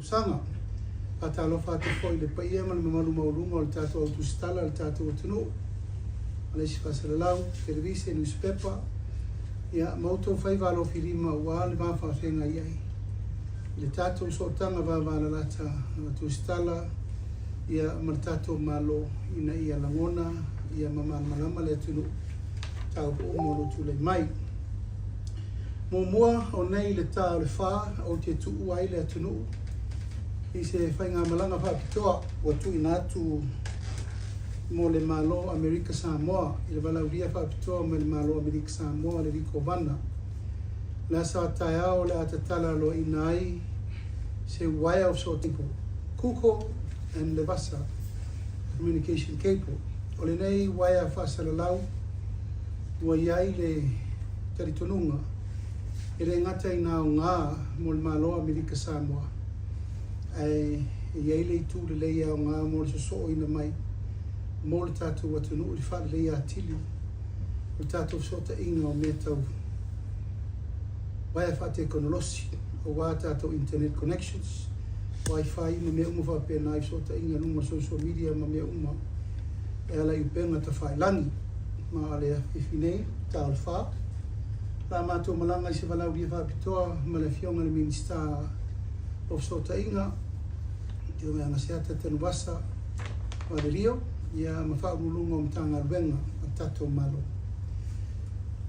Sanga, atalofa te foi le paia ma le mamalu maulunga o le tatou Tusitala, le tatou atunu, ale si fasalalau, televisi, newspaper, ia mautou fai valo firima ua le mawhawhenga iai. Le tatou sotanga vavana lata na Tusitala, ia ma le tatou malo ina ia langona, ia malama le atunu, tau po umolo tule mai. Mua o nei le tā o le whā o te tuu ai le atunu, I se whainga malanga whapitoa o tu inatu mo le malo Amerika Samoa, I le walauria whapitoa mo le malo Amerika Samoa le riko vana. La sa tai au le atatala lo inai se waya o so tipo kuko and le vasa communication cable. O le nei waya whasalalau ua iai le taritonunga I re ngata I nao ngā mo le malo Amerika Samoa. Ai iai le tu le leia o ngā mo le soso ina mai mo le tātou atunu le wha leia atili o tātou sota inga o mea tau waia wha te konolosi o wā tātou internet connections Wi-Fi ma mea uma whapena I sota inga numa social media ma mea uma e ala I upenga ta whailangi ma alea whiwhinei tā o le wha la mātou malanga I se walau ria whapitoa ma le fionga le minister of sota inga I o mea ngasiata tenu wasa wa le rio ia mawhaurulunga o mtanga ruenga a tatou malo.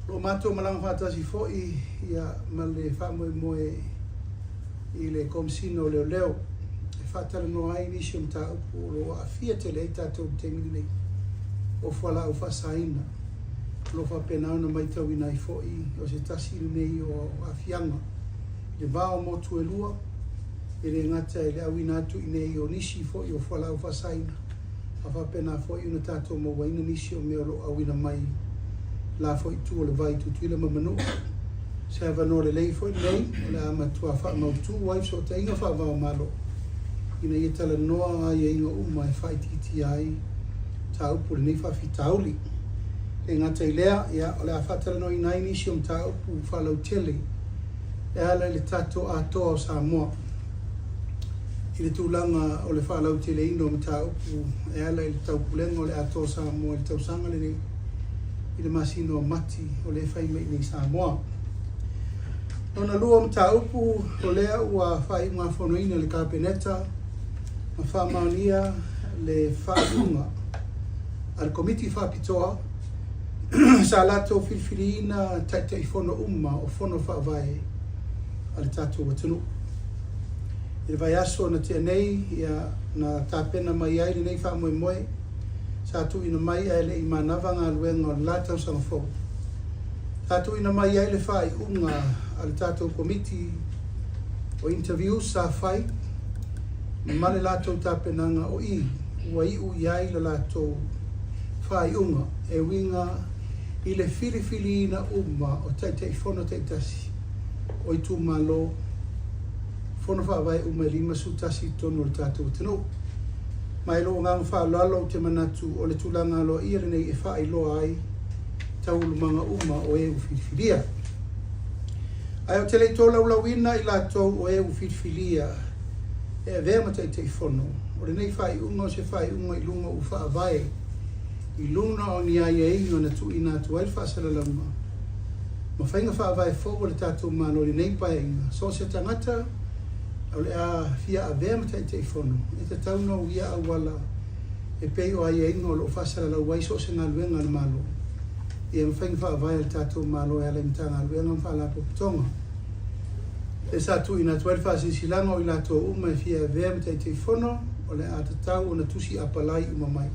Lo mātou malanga whatasi foi ia ma le whamoe moe I le komsino leo leo e whatara no ai nisi o mta upu lo a fia te lei tatou mtengini nei o whala au whasaina lo whapenau na maitau ina I foi o se tasi nei o a fianga le vao mo tuelua I re ngata e le au inatu I nei o nisi foi o whala au whasaina a whapena foi una tātou mo waina nisi o mea lo au ina mai la foi tu o le vai tutuila ma manu se hava no le lei foi nei le ama tua wha mautu waif so te inga wha vau malo ina I tala noa ai e inga uma e whai titi ai ta upu le nei whawhi tauli e ngata I lea ia o le a whatala no I nai nisi o mta upu whalau tele e ala le tātou atoa o Samoa I le tūlanga o le whalau tele ino mta upu e ala I le tau pulenga o le atoa Samoa I le tau sanga le nei I le masino mati o le whai mei nei Samoa. Nona lua mta upu o lea ua whai ngā whanoina le kāpeneta ma whamaunia le whaunga al komiti whapitoa sa lato whiwhiriina taita I whono uma o whono whaavae al tātou watunu. I le vai aso na tia nei ia na tāpena mai ai nei whamoe moe sa tu ina mai ai le I manawa ngā luenga o lātau sang fau. Tātou ina mai ai le whai unga al tātou komiti o interview sa whai ma male lātou tāpenanga o I ua I u iai le lātou whai unga e winga I le whiriwhiri ina uma o taita I whono taitasi o I tū malo whono whaavai uma lima su tasi tono le tātou tino. Mai lo ngang whaalalo te manatu o le tūlanga lo I re nei e whai loa ai taulu manga uma o e uwhiriwhiria. Ai o tele tō laulawina I lātou o e uwhiriwhiria e vea matai te I whono. O le nei whai unga o se whai unga I lunga u whaavai I luna o ni ai e ingo na tu ina tu ai whaasala launga. Ma whainga whaavai fōu le tātou mano le nei pai inga. So se tangata au le a fia a vea matai te I whono. E te tauna o ia awala e pei o ai e ingo lo whaasala lau wai so se ngā luenga na malo. I e mwhainga whaavai le tātou malo e ale mta ngā luenga mwhala popitonga. E sa tu ina tu ai whaasisilanga o I lātou uma e fia a vea matai te I whono o le a tatau o na tusi apalai uma mai.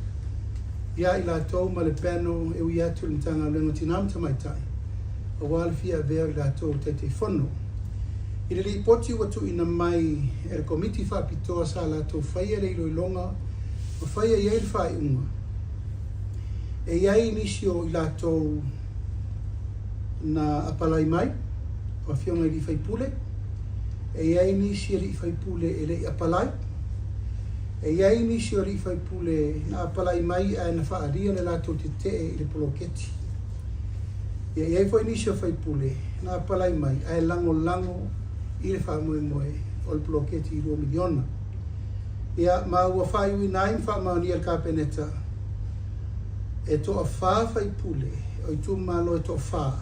Ia I lātou ma le peno e ui atu le tanga lengo tinam tamaitai. O wale fia vea I lātou te te whono. I le li poti watu ina mai e le komiti whapitoa sa lātou whaia le iloilonga o whaia I eil whai unga. E iai inisio I lātou na apalai mai o fionga I li whaipule. E iai inisio li whaipule e le apalai. E iai nisi o rifai pule na apalai mai a na whaaria le lātou te te I le poloketi. E iai fai nisi o whai pule na apalai mai a lango I le whamoe moe o le ploketi 2 miliona. Ia ma ua whai ui nai mwha maoni al kapeneta. E toa wha whai pule, o i tu malo e toa wha.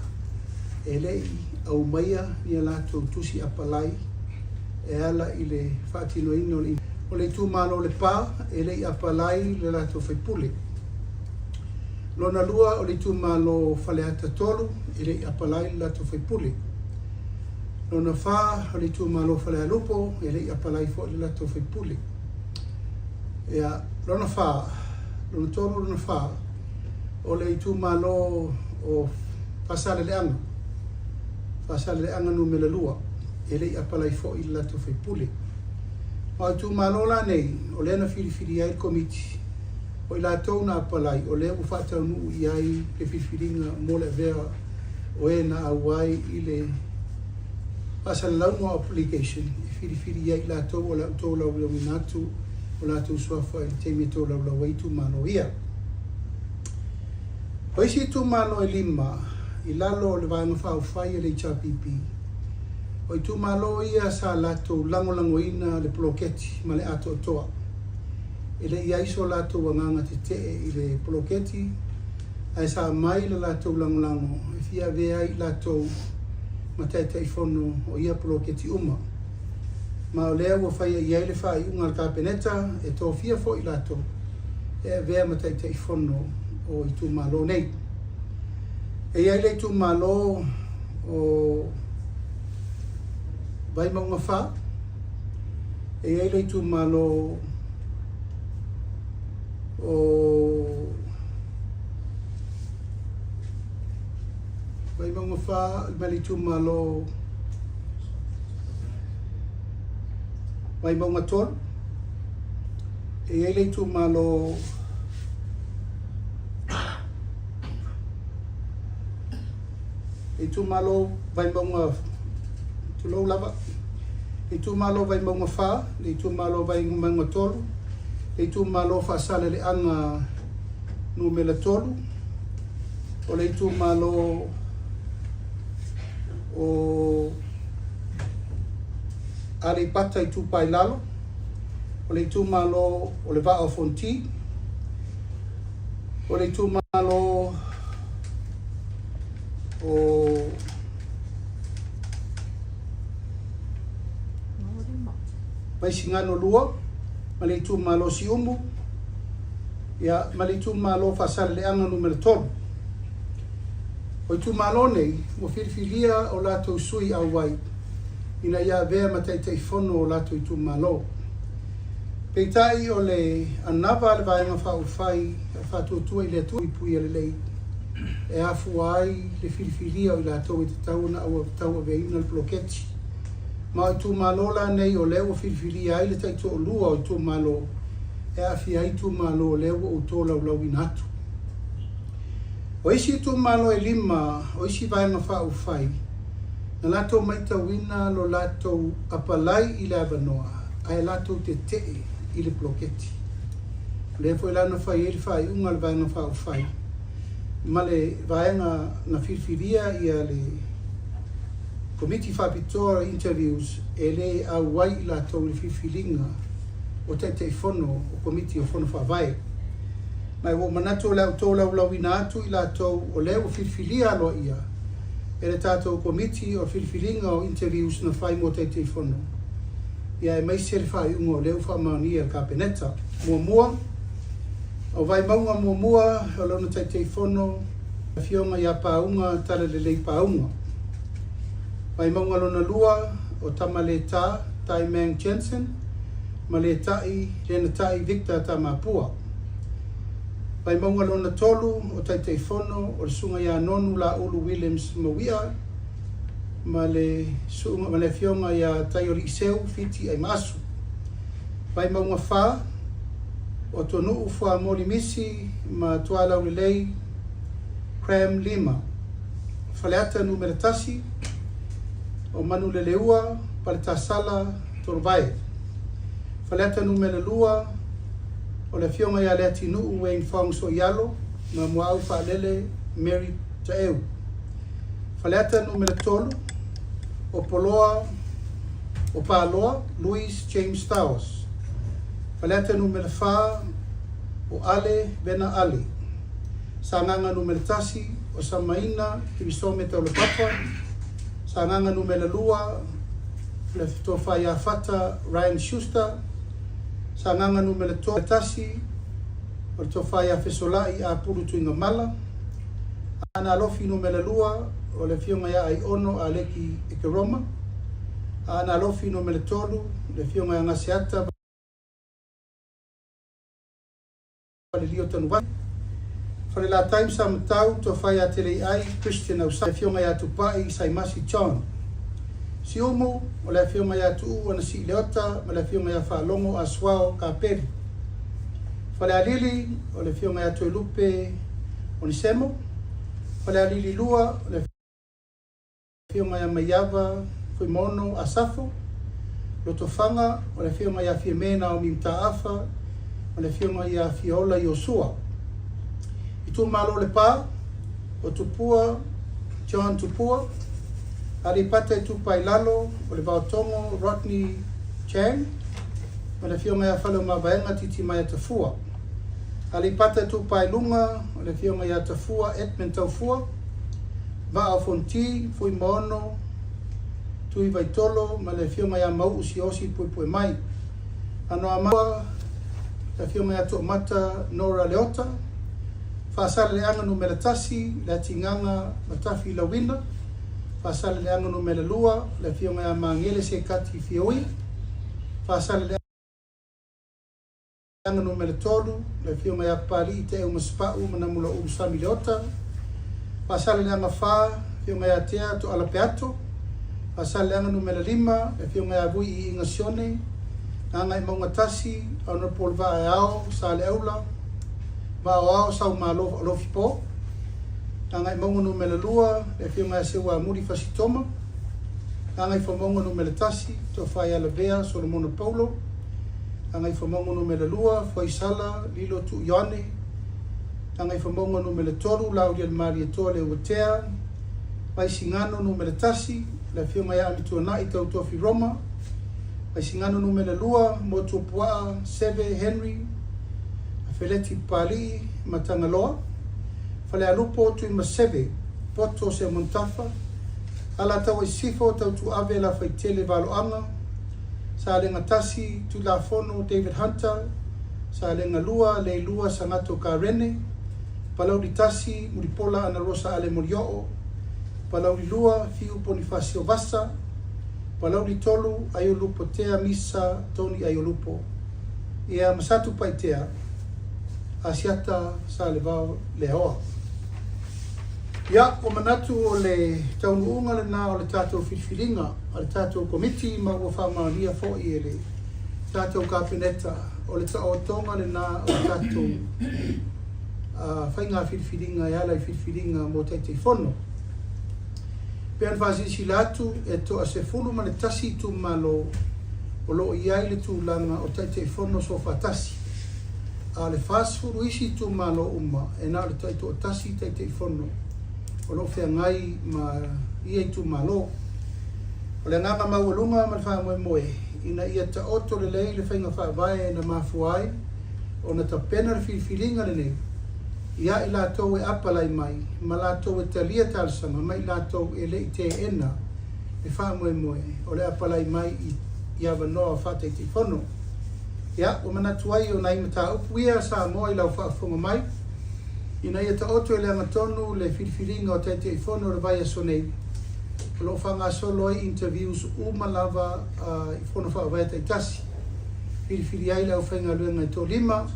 E lei au maia ni alato tusi apalai, e ala i le whaatino ino le o le tu malo le pa, e lei apalai le lato whai pule. Lona lua o le tu malo whaleata tolu, e lei apalai le lato whai pule. Lona wha o le tu malo whalea lupo, e lei apalai fo le lato whai pule. Ia, lona wha, lona tolu lona wha, o le tu malo o pasale le anga. Pasale le anga no mele lua, e lei apalai fo i le lato whai pule. Ma tu malo la nei, o le na whiriwhiri ai komiti, o i latou na apalai, o le whatau nuu i ai le whiriwhiringa mo le vea, o e na awai i le pasale launga application, e whiriwhiri ai latou o la utou lau lau inatu, o latou suafa i te me tō lau lau ai tu malo ia. O isi tu malo e 5, i lalo le vaenga whao whai e le chapipi. O i tu malo ia sa lato lango ina le ploketi ma le ato toa. E le iaiso lato wanganga te i le ploketi, ai sa mai le lato lango, e fia vea i lato mataita i fono o ia ploketi uma. Ma o lea ua whaia i aile whai unga ka peneta, e tō fia fo i lato, e vea mataita i fono o i tu malo nei. E aile i tu malo o vai maunga wha, e aile i tu malo o vai maunga wha, mali tu malo vai maunga tol, e aile i tu malo e tu malo vai maunga tu lo lava, e tu malo vai maunga wha, e tu malo vai maunga tolu, e tu malo wha sale le anga no mela tolu, o le tu malo o ale pata i tu pai lalo, o le tu malo o le va o fonti, o le tu malo o vai singano lua, ma le tu malo si umu, ia ma le tu malo fasale le anga numero 3. O i tu malo nei, mo whiriwhiria o lato sui au wai, ina ia vea mataita i fono o lato i tu malo. Peitai o le anava le vaenga whau whai, whatuatua i le atua i pui ale lei, e afu ai le whiriwhiria o i lato i te tauna au taua veina le ploketi. Ma i tu malo la nei o leo whiriwhiria ai le taito o lua o i tu malo, e afi ai tu malo o leo o tō lau lau inatu. O isi tu malo e 5, o isi vaenga whau whai, na lato maita wina lo lato apalai i le avanoa, ai lato te i le ploketi. Le foi lana whai e le whai unga le vaenga whau whai. Ma le vaenga na whiriwhiria ia le committee whapitoa interviews e le au wai i lato le whiriwhiringa o te fono o committee o fono whawai. Mai wo manato lau tō lau lau ina atu i lato o leo whiriwhiria aloa ia. E le tātou committee o whiriwhiringa o interviews na whai mo te fono. Ia e mai se le whai unga o leo whamaoni ka peneta. Mua, o vai maunga mua o lona te fono, a fionga ia paunga tala le lei paunga. Vai maunga lona lua o tama le tā, Tai Mang Jensen, ma le tai, lena tai Victor Tamapua. Vai maunga lona tolu o te fono o le sunga ia nonu la Ulu Williams Mawia, ma le fionga ia tai ori iseu fiti ai masu. Vai maunga wha o tonu ufua mori misi ma tuala ule lei Cram Lima. Faleata numera tasi o manu le leua paletasala torvai. Faleata numera lua o le fionga ia le atinu Wayne Fong so yalo ma muau lele Mary Taeu. Faleata numera tolu o poloa o Paloa, Louis James Towers. Faleta numele fa o Ale Bena Ali. Sanganga numele tasi o Samaina Kivisome Taule Papa. Sanganga numele lua le tofa ya fata Ryan Schuster. Sanganga numele to tasi o tofa ya fesolai a puru tuinga mala. Ana lofi numele lua o le fionga ya ai ono a leki Ikeroma. Ana lofi numele tolu le fionga ya ngasiata Lio Tanuwa. For the last time, some tau to fire tele ai Christian au sa fionga ya tupai sai masi John. Si umu o le fionga ya tu ona si leota ma le fionga ya fa longo aswao ka peri. For the alili o le fionga ya tu lupe onisemo. For the alili lua o le fionga ya mayava fui mono asafo. Lotofanga o le fionga ya fiemena o mimtaafa. O le fionga ia Fiola Yosua. I tu malo le pa, o tupua, John Tupua, ali pata i tu pailalo, o le Bautongo Rodney Chang, o le fionga ia Falo Mabaenga Titi Maya Tafua. Ali pata i tu pailunga, o le fionga ia Tafua Edmund Taufua, Vaa Fonti, Fui Mono, Tui Vaitolo, ma le fionga ia Mau Usiosi Pui Mai. Ano amawa, la fionga ya to mata Nora Leota, fasala le anga numela tasi, la tinganga matafi la wina, fasala le anga numela lua, la fionga ya mangele se kati fioi, fasala le anga numela tolu, la fionga ya pali te umaspau manamula usami leota, fasala le anga fa, fionga ya tea to alapeato, fasala le anga numela lima, la fionga ya vui I ingasione, anga I maunga tasi, ana polva e ao, sa le aula, va ao sa umalo alofi po, anga I maunga numele lua, le fionga sewa muri fasitoma, anga I famonga numele tasi, to fai ala vea, Solomono Paulo, anga I famonga numele lua, foi sala, lilo tu ione, anga I famonga numele toru, Laudia Maria Tole Watea, vai singano numele tasi, le fionga ya amituana I tau tofi Roma, Ai singano numele lua, moto pua, Seve Henry, Feleti Pali, Matangaloa, Fale alupo tu ima Seve, Poto se Montafa, ala tau I sifo tau tu ave la faitele valoanga, sa alenga tasi tu la fono David Hunter, sa alenga lua, le lua sangato Karene, palau di tasi, muripola ana rosa ale morioo, palau di lua, fiu Bonifacio Vasa, Palau di tolu ayolupo tea misa Tony ayolupo. Ia masatu paitea asiata sa levao leoa. Ia o manatu o le taunuunga le na o le tātou whiwhiringa, o le tātou komiti ma ua whamaunia fo I le tātou kapineta, o le tao tonga le na o le tātou whainga whiwhiringa, ia lai whiwhiringa mo teitei whono. Pean fasisi latu e to se fulu ma le tasi tu malo o lo iai le tu langa o taite fono so fatasi. A le fasfulu isi tu malo uma e na le taite o tasi taite fono o lo fea ngai ma iai tu malo. O le nganga maualunga ma le wha moe moe ina ia ta oto le lei le whainga wha vae na mafuai o na ta pena le whiwhiringa le nei. Ia I lātou e apalai mai, ma lātou e talia talsanga, mai lātou e le I te ena, e wha moe moe, o le apalai mai I awanoa whate te whono. Ia, o manatuai o nai mata upu ia sa moa I lau whaafonga mai, ina ia ta oto e le angatonu le whiwhiringa o te whono re vai aso nei. O lo whanga solo I interviews umalawa I whono whaavai te tasi. Whiwhiri ai lau whainga luenga I tō lima,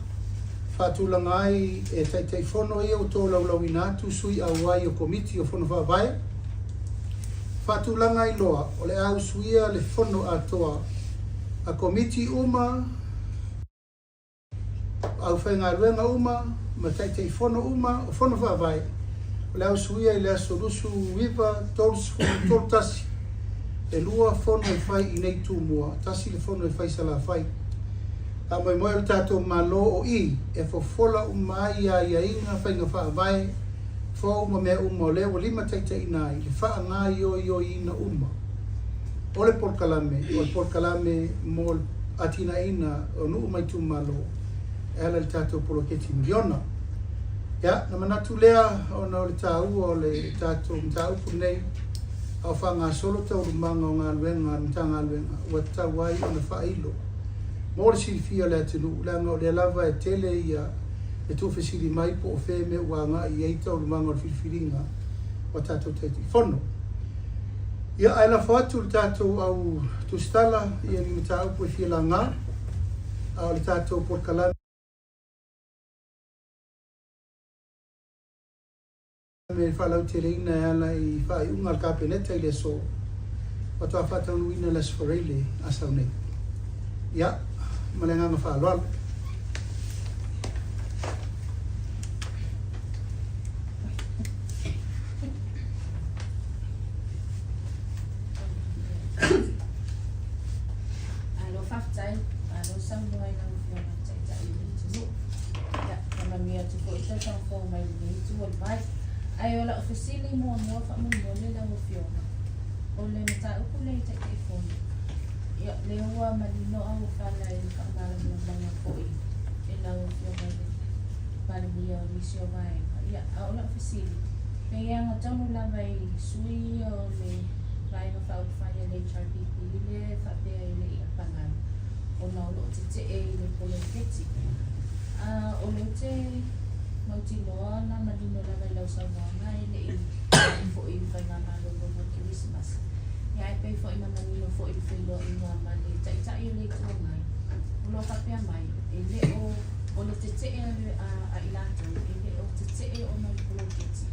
Fatulanga ai e taitei whono ia o tō laulau inatu sui au ai o komiti o whono whaavai. Fatulanga ai loa o le au suia le whono atoa a komiti uma, au whainga ruenga uma, ma taitei whono uma o whono whaavai. O le au suia I le aso rusu wiva tol tasi. E lua whono e whai I nei tūmua, tasi le whono e whai sala whai. A moe moe o tātou malo o I, e fofola umai a ia inga whainga whaavai, fo uma mea uma o lewa lima taita ina I, le wha ngā io ina uma. o le porkalame mo atina ina o nuu mai tumalo e ala le tātou poloketi miliona. Ia, na manatu lea ona o le tāua o le tātou mtaupu nei au whanga solo tau rumanga o ngā luenga, mtanga luenga, ua tawai o na whailo. Mo le silifia le atinu, langa o le lava e tele ia e tuwhi sili mai po o wheme ua ngā i eita o rumanga o le filfiringa o tātou teiti whono. Ia ai la whatu le tātou au Tusitala, ia ni mtaupu e whila ngā, au le tātou porkalame. Me whalau te reina e ala i whai unga al kapeneta i le so. Watoa whatau nuina les whareile asau nei. Ia, malenganga whaaloalo. Alo whaftai, alo samwai na whiona tai i tu. Ia, Palemia tu ko ita tau whau mai ni tu advice. Ai ola ofisili mo fa mo le la fiona o le mata o le te telefoni ia le wa malino au fala e fa mala mo banga foi e la fiona le Palemia misio vai ia ola ofisili pe ia ngatamu la vai sui o le vai no fa fa le HRBP le fa pe le ia fanga o na o te e le poloketi o le te Mautinoa na malino la vai lau Samoan ai le fo i vai na malo no Christmas. Ia e pei fo i malino fo i Feiloaiga ma le tai le tu mai. Ulo ka pe mai e le o le tete a ilato e le o tete o na poloketi.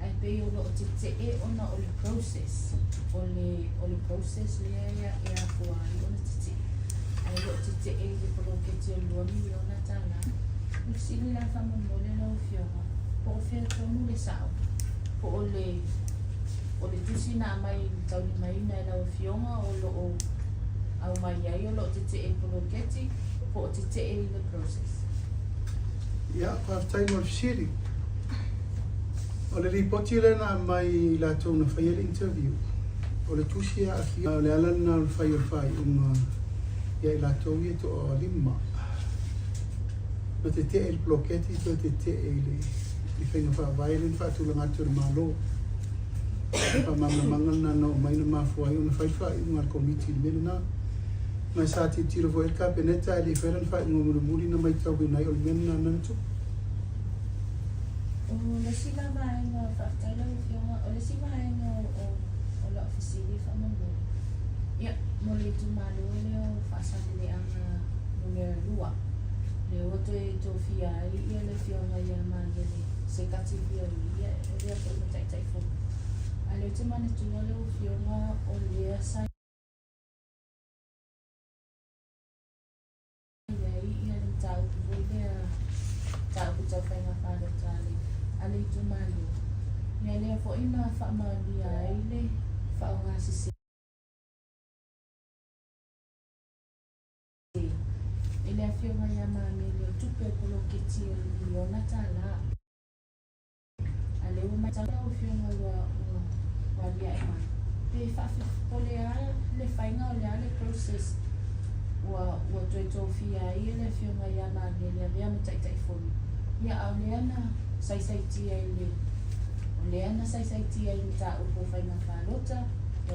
Ai pei o le tete o na o le process. O le process le ia e a fo ai o le tete. Ai le tete e le poloketi o lo miliona tala. Sili la fama mo le lau fiona po o fea tomu le sao po o le tusi na mai tau ni mai na lau fiona o lo o au mai ai o lo te e poloketi po o te e le process. Ia, whaftai mo le siri. O le ripoti le na mai la tau na whai interview. O le tusi a aki o le alana o le whai unga ia i la tau i to o lima. Te te il bloketi to te le i whainga wha vailen wha tula ngātua malo wha mamamanga na no mai na mafua i una whai unga al komiti ni mena na mai sa ti tiro vo el kapeneta e le whairan wha unga muri na mai tau binai o le mena na nantu. O le sila maenga whaktaila o fiona o le sila maenga o la ofisili wha mambo. Ia, mo le tu malo le o whasani le anga numero 2. Le oto e to fia ia le fiona ia mane se kati fia ia le a fo tai fo ale te mane tu le fiona o le sai ia le tau vo le tau ta fa na fa le tali ale tu mane ia le fo ina fa ma dia ile fa nga si ele a fiona ia mane le tupe poloketi o miliona tala ale o mai tala o fiona wa lia e mai pe fa o le whainga o le process wa to fia i le fiona ia mane le via mo tai foni ia au le ana sai tia ile o le ana sai tia i ta o po whainga whalota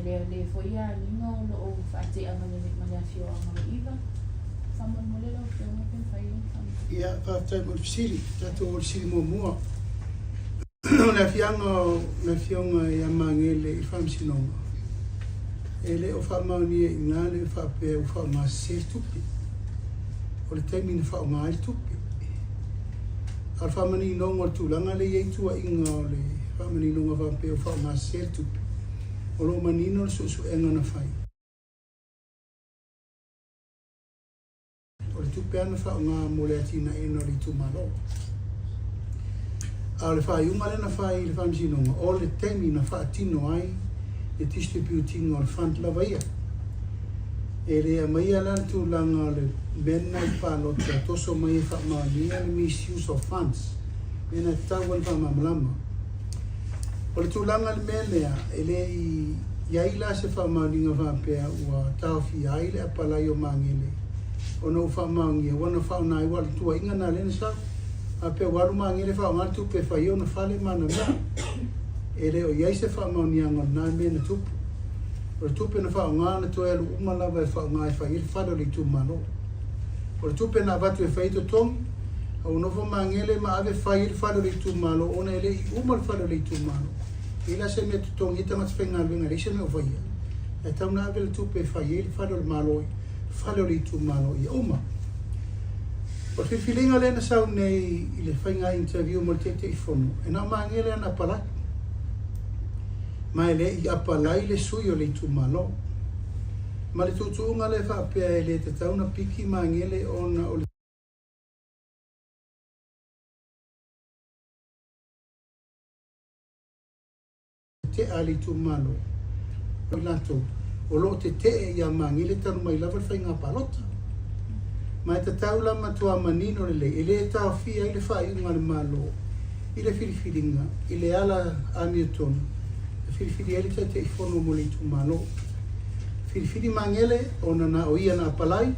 le fo ia ninga o fa te amane a fiona ma iva. Ia, whaftai mo fisiri, tato o fisiri mo mua. Le fianga i amangele i whamsinonga. E le o whamauni e ngāle whapea o whaunga se tupi. O le teimi na whaunga ai tupi. Al whamani nonga tūlanga le ieitua inga o le whamani nonga whapea o whaunga se tupi. O lo manino le susu enga na whai. Tupe ana whaunga mo le atina e no ritu malo. A le whai unga le na whai le whamsinonga o le teimi na whaatino ai e distributing o le fund lava ia. E rea mai ala tūlanga le mena I pālota toso mai e whamania le misuse of funds. Mena tau al whamamalama. O le tūlanga le mena e le Iai la se whaamauninga whaapea ua tawhi ai le apalai o mangele. O no whaamaungia, wana whaunai wale tua inga na lena sa. Apea waru mangele whaungai tupe whai o na whale mana mea. Ere o iai se whaamaunia ngona me na tupu. O le tupe na whaungai na toa elu umalawa e whaungai whai ili whado le tu mano. O le tupe na watu e whai to tongi. Au novo mangele ma ave whai ili whado le tu malo. Ona ele i umal whado le tu malo. Ila se me tutongi tanga te whainga luenga reise me o whaia. E tau na ave le tupe whai ili whado le malo. Whado le tu malo i uma. O te whiwhilinga lena sau nei i le whainga interview mo te i whono. E na mangele ana palai. Mai le i apalai le sui o le tu malo. Ma le tutuunga le whaapea e le te tauna piki mangele ona o le te ali tu malo. O lato, o lo te te ia mangele tanu mai lava whainga palota. Mai te taula matua manino le e le tau fia i le whaiunga le malo. I le whiwhilinga, i le ala aniotonu. Whiwhiri ele te i whono mo le tu malo. Whiwhiri mangele ona na o ia na palai,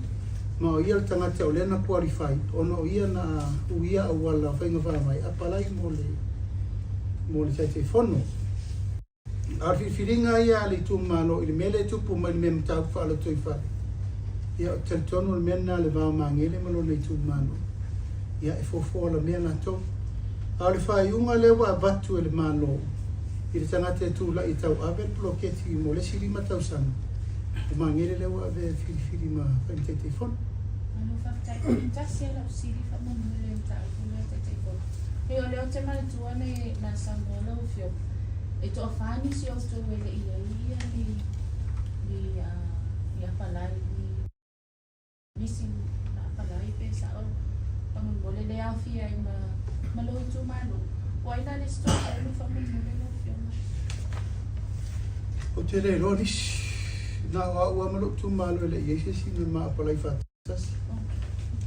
ma o ia le tangata o lena puarifai, ona o ia na uia au wala whainga whaamai, a palai mo le te i whono. A whiwhiringa ia le tu malo, i le mele tupu mai le mea mtau whaala tui whare. Ia o teletono le mena le wao mangele malo le tu malo. Ia e fofo la mea na tau. A le whaiunga lewa vatu e le malo. I le tangata e tūla i tau awe bloketi mo le siri matau sana. O mangere lewa awe whiwhiri ma whaintete i whono. Ano whaktai, tasi ala o siri whamamule tau kule te te kona. Hei o leo te manatua me na Samoa o fio. E toa whani si o tō wele ia ni apalai ni nisi na apalai pe sa o pangambole le au fia i ma lo tu malo. Waina le sto e lu whamamule lo fio. O te re ronis, na ua malo tu malo le iese si me ma apalai whatas.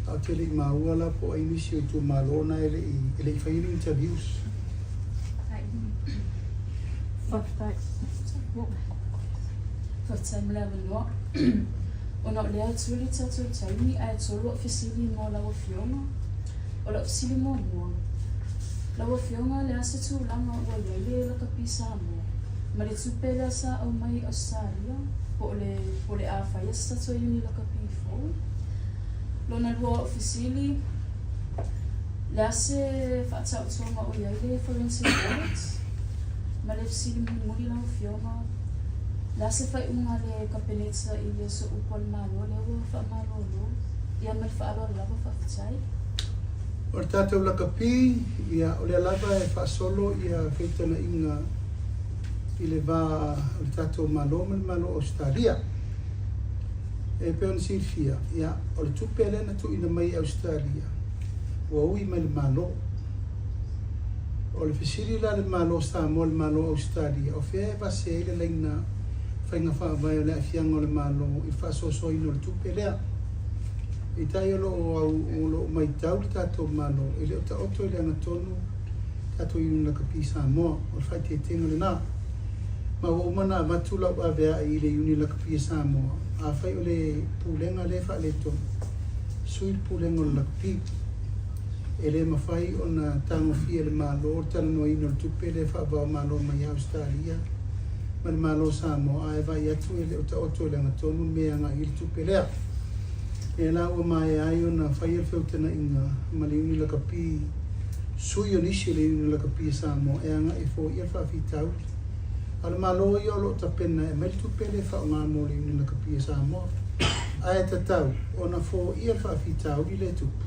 A te le ma ua la po ainisi o tu malo na ele i whaini interviews. Whaktai mla wanoa. O na lea tūri tātou taimi a e tolu o whisili mō lawa fionga. O la whisili mō mua. Lawa fionga lea se tūlanga ua iele laka pisa mō. Ma le tūpele sa au mai Australia. Po le a whaia sa tātou iuni laka pifo. Lona lua o whisili. Lea se whaatau tonga o iele forensic audit. Ma le whisili muri lawa fionga. La se fai unga le kapenetsa i le so upal malo le ua wha malo lo. Ia mal wha alo lava wha whatai. O le tātou lakapi, ia o le alava e wha solo ia whaitana inga i le wā o le tātou malo me le malo Australia. E peon sirfia, ia o le tupe lena tu ina mai Australia. Ua ui mai le malo. O le fisiri la le malo Samoa le malo Australia. O fea e vase le leina whainga whaavai o le afianga o le malo i whaasoso ino le tupe lea. I tai o lo mai tau le tātou malo, i le o ta oto i le angatonu tātou inu na kapi Samoa, o le whaiti e tenga le nā. Ma o umana matu lau avea i le uni la kapi Samoa, a whai o le pūlenga le wha le tonu, sui pūlenga o le kapi. E le mawhai o na tango fia le malo, o tana no ino le tupe le whaavao malo mai Australia. Ma le malo Samoa, a e vai atu e le o ta oto i le angatonu mea nga i le tupe lea. E la ua mai ai o na whai al whiutana inga ma le uni la kapi sui o nisi le uni la kapi Samoa e anga e fo i al whawhitau. A le malo i o lo ta pena e mai tupe le wha ngā mo le uni la kapi Samoa. A e tatau o na fo i al whawhitau i le tupu.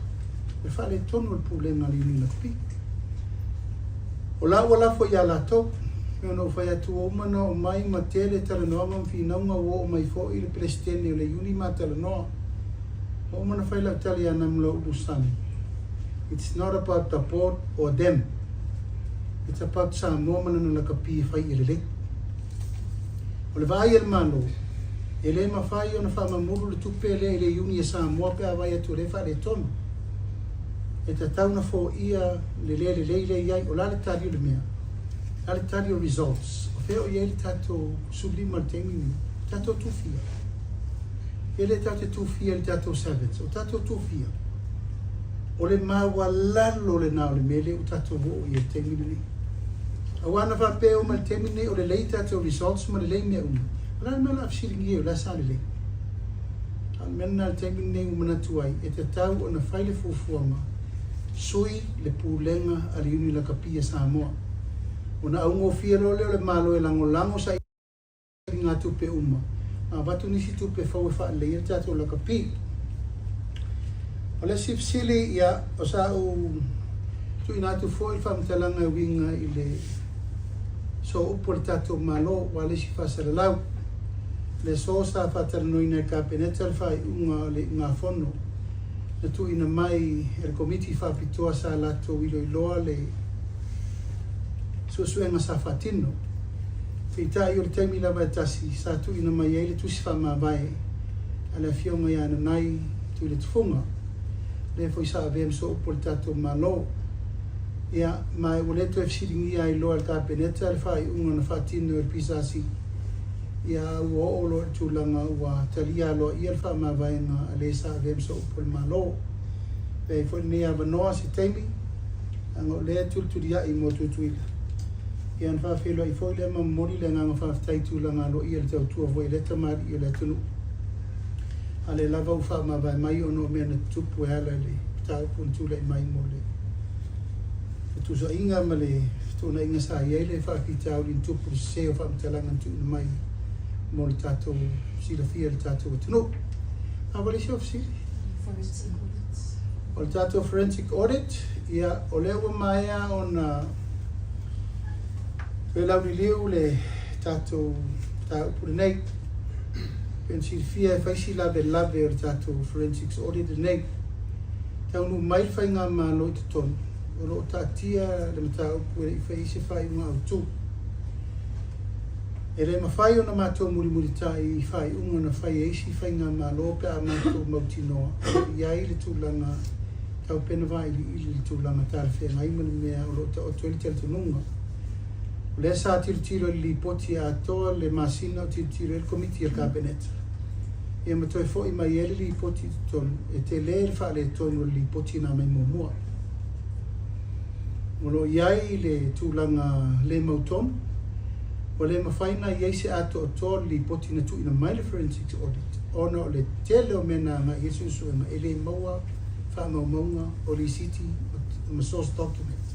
E wha le tonu al pūlenga le uni la kapi. O la ua la fo i ala tau. Me ono whai atu o umana o mai ma tele talanoa ma whinaunga o mai fo i le presidente o le uni ma talanoa. O mana whai lau tali ana mula ubusani. It's not about the board or them. It's about Samoa mana na kapi whai i le. O le vai el malo. E le ma whai o na whamamuru le tupe le i le uni e Samoa pe a vai atu le wha le tonu. E ta tau na fo ia le iai o la le tari o le mea. La le tari o results of peo ia le tato sulima temi tato tufia ele tato tufia le tato savage o tato tufia o le mawalalo le nao le mele o tato ho ia temi ni awana fa peo ma temi ni o le lei tato results ma le lei mea uma la mela afsiringi o la sale le al mena le temi ni umana tuai e te tau o na faile fufuanga sui le pulenga ali uni la kapia Samoa ona aungo fia lo le malo e lango sa inga tupe uma a batu nisi tupe fau fa le ia tato la kapi o le sifsili ia o sa u tu ina tu foi fa mtalanga winga ile so upo le tato malo wale si fa sa lau le so sa fa talno ina kapeneta fa unga le nga fono na tu ina mai el committee fa pitoa sa lato wilo iloa le suenga sa fatino fita yo le taimi la batasi sa tu ina mai ele tu si fa mabai ala fionga ya nai tu le tfunga le foi sa vem so portato malo ya mai voleto fsilingi ai lo al capeneta al fai una fatino el pisasi ya wo lo tu langa wa talia lo ia fa mabai na ale sa vem so por malo pe foi ne ava no si taimi ango le tu dia I motu tuila ian fa felo I foi le mamori le nga fa tai tu langa lo ia te tu voi le tamari ia le tunu ale lava u fa ma vai mai ono me na tupu ala le tau pun tu le mai mole tu so inga male tu na inga sa ia le fa ki tau din tupu se o fa mtalanga tu mai mol tato si la fia tato tunu avali se ofsi ol tato forensic audit ia ole o mai ona pela liu le tato tau pur nei pensi fia faisi la bella tato forensics audit nei tau no mai fainga ma lo ton ro tatia le tau pur faisi fai un auto ele ma fai ona ma to muri tai fai un na fai esi fainga ma lo pe a ma to mautino ia ile tu langa tau pena vai ile tu langa tar fe mai me lo to tel tununga le sa tiro li poti a to le masina tiro il committee il cabinet e ma to foi mai ele li poti ton e te le fa le ton li poti na mai mo lo iai le tulanga le mauton o le mafaina iai se ato to li poti na tu ina mai forensic audit ono le tele o mena na yesu so na ele moa fa maunga o li city ma source document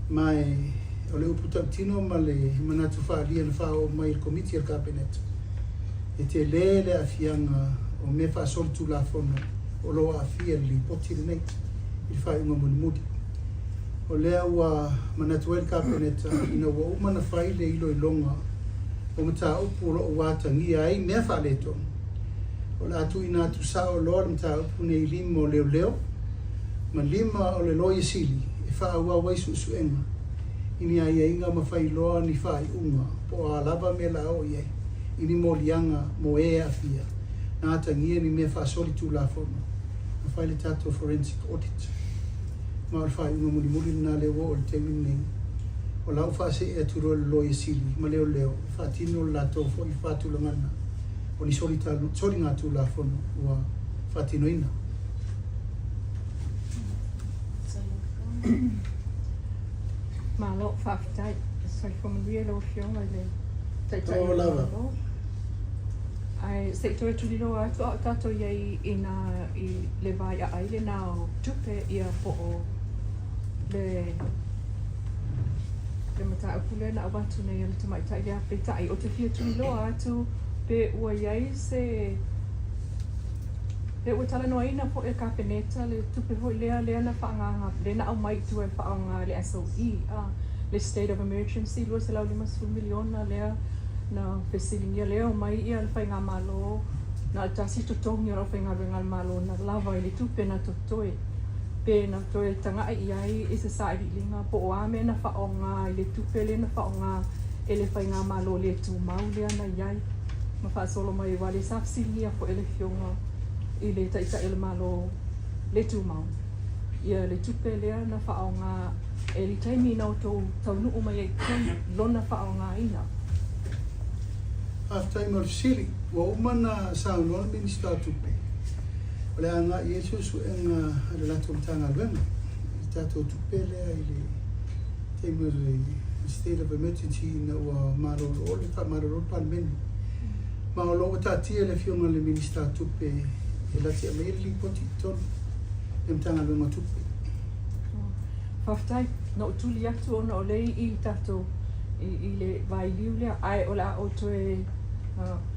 mai o le uputantino ma le manatu fa lia na fa o mai il committee il cabinet e te le afianga o me fa sol tu la fono o lo afia li poti nei il fa un mudi o le wa manatu il cabinet ina wo mana fai le ilo longa o mata o puro o wata ngi ai me fa le to o la tu ina tu sa o lo mata o pune limo leo ma lima o le loia sili e fa wa wai su enga ini ai inga ma fai loa ni fai unga po a lava me la o ye ini mo lianga mo e afia na tangia ni me fa soli tu la fono na fai le tato forensic audit ma fai unga muri na le wo o te mini o la fa se e tu lo ye sili ma leo fa tino la to fo I fa tu la mana o ni soli nga tu la fono wa fa tino ina malo faafetai sai fomanuia lo fioga I le taʻitaʻi o lava ai seʻitoe tulilo atu a o tatou iai ina I le vaeaʻai lenā o tupe ia po o le mataupu lea na au atu nei a le tamaʻitaʻi le apeitaʻi o te fia tuliloa atu pe ua iai se le ua talanoaina po e kapeneta le tupe hoi lea na whaanganga le na au mai tu e whaanga le SOE le State of Emergency lua se lau 5 miliona lea na pesilingia lea o mai ia le whainga malo na tasi totongi ora whainga rengal malo na lava I le tupe na totoe pe na toe tangai iai I se sa irilinga po o ame na whaonga I le tupe le na whaonga e le whainga malo le tu mau lea na iai ma whaasolo mai wale safsilia po ele fionga I le taʻitaʻi le malo le tūmau. Ia le tupe lea na whaonga e li taimi nau tau nuu mai e tonu lona whaongaina. Half-time of Siri, wa umana saunoa minister tupe. Ole anga Yesu su enga alato mtanga lwema. Tato tupe lea ili teimu state of emergency na wa maroro ole ta maroro Palemia. Ma o logo tatia le fionga le minister tupe e lati a meili poti tonu e mtanga lwema tupe. Whaftai, na o tuli atu ona o lei i tato i le vai liu lea ai o la o toe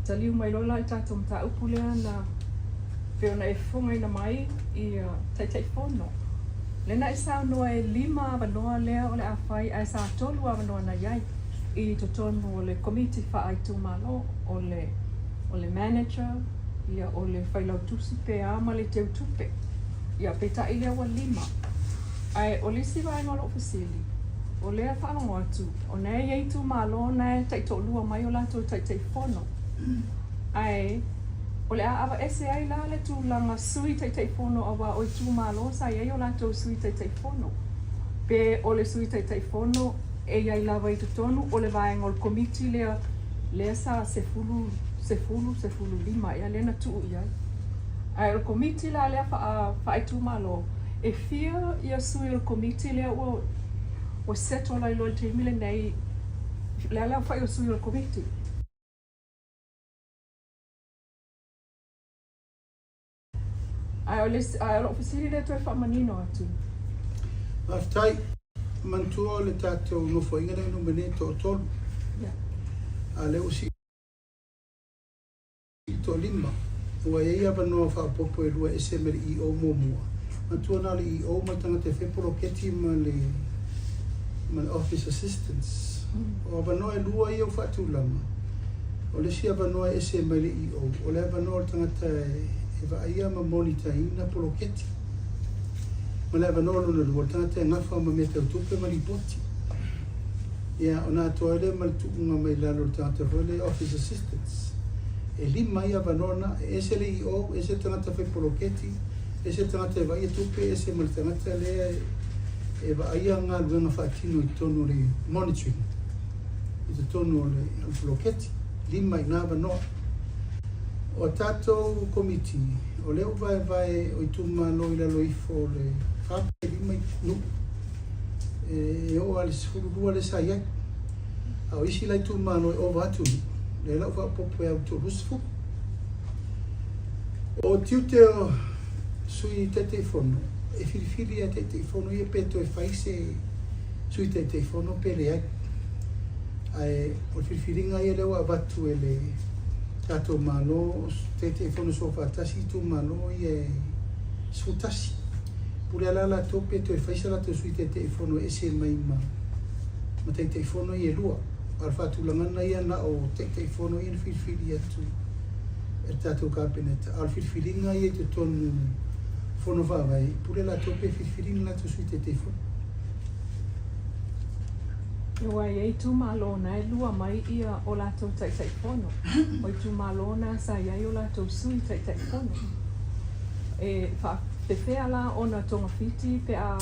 taliu mai lola i tato mta upu lea na whiona e whunga ina mai i taitai whono. Lena e sao noa e 5 awanoa lea o le a whai ai sa tolu awanoa na iai i to tonu o le committee wha ai tu malo o le manager ia o le whailau tusi pe ama le teu tupe ia peta i lea wa 5 ai o lisi vai ngolo ofisili o lea whaango atu o nei ei tu malo na e taito lua mai o lato taitai whono ai o le awa ese ai la le tu langa sui taitai whono awa o tu malo sa iei o lato sui taitai whono pe o le sui taitai whono e iai lawa i tutonu o le vai ngol komiti lea sa sefulu 5 ia lena tu iai ai o komiti la lea wha tu malo e fia ia sui o komiti lea o seto la ilo te mile nei lea whai o sui o komiti. Ai o ofisiri le toi whamanino atu. Aftai, mantua le tātou nofo inga nei numene to tolu. A le usi to 5. Ua ia wanoa whaapopo e lua SML EO momua. Mantua na le EO matanga te wheporo keti ma le office assistants. O wanoa e lua ia whaatulama. O le sia wanoa SML EO. O le wanoa tangata e vaia ma monitor ina poloketi. Ma le wanoa luna lua tangata e ngafa ma me tau tupe ma ripoti. Ia ona toile ma le tuunga mai lalo tangata le office assistants. E 5 ia vanona, ese le EO, ese tangata whai poloketi, ese tangata e vaia tupe, ese ma le tangata lea e vaia ngā luenga whaatino i tono le monitoring. I te tono le poloketi, 5 i ngā vanoa. O tātou komiti, o leo vai o i tuma lo i lalo ifo le whape 5 i nu. E o ale sifururua le sa iai. Au isi lai tuma lo i o vatu ni. Le lau whapopo e au tō rusfu. O tiu teo sui tete whono, e whiriwhiri a tete whono i e peto e whaise sui tete whono pere ai. Ai, o whiriwhiringa i e leo a watu e le tato malo, tete whono so whatasi tu malo i e sutasi. Pure ala la tō peto e whaise la tō sui tete whono e se mai ma tete whono i e lua. Alfatu langana ia na o teke fono in filfili atu e tatu cabinet al filfilinga ia te ton fono va vai pure la tope filfilin la tu suite te fono Ua e tu malona e lua mai ia o lato taitai fono o tu malona sa ia o lato sui taitai fono e fa pefea la ona tonga fiti pe a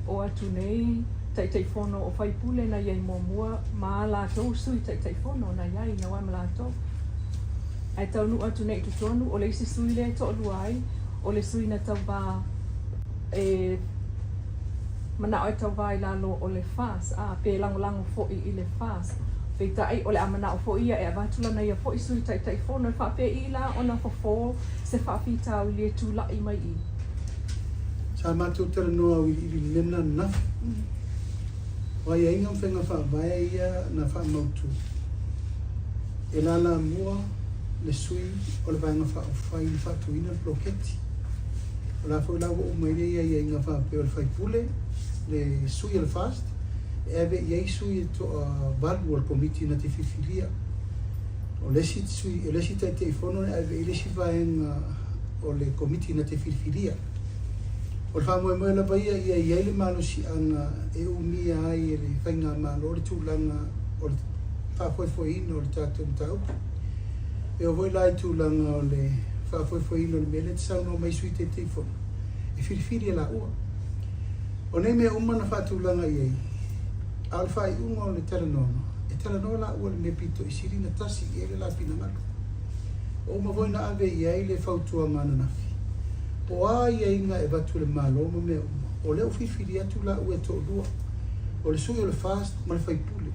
o atu nei taitai fono o fai pule na iai momua ma la tau sui taitai fono na iai na wai ma la tau. Ai tau nu atu nei tu tonu o le isi sui le to luai o le sui na tau ba e mana o tau vai lalo o le fas a pe lango fo'i i le fas. Peitai o le amana o fo'i ia e avatula na ia fo'i sui taitai fono e wha pe i la o na fofo se wha fita o le tu lai mai i. Sa matu tera noa i lena nafi. Wai e inga whenga wha vai ia na wha mautu. E lala mua le sui o le vanga wha o whai ni wha tuina bloketi. O la whai lawa o maire ia i inga wha pe o le whai pule le sui al fast. E ave i sui to valu al komiti na te whiwhiria. O lesi sui, e lesi tai te whono e ave i lesi vaenga o le komiti na te whiwhiria. O le whamoe moe la baia ia i eile malo si anga e umia ai e le whainga malo o le tūlanga o le whafoifoina o le tātou tau. E o voi lai tūlanga o le whafoifoina o le mele te sauna o mai sui te te whono. E whiriwhiri e la ua. O nei mea umana whatūlanga i ei. Alfai ungo le telenono. E telenono la ua le me pito I siri na tasi I ele la pina ngalo. O ma voi na ave I ai le fautua ngana nafi. O a I inga e batu le malo ma me uma. O le uwhifiri atu la ua to lua. O le sui o le fast ma le whaipule.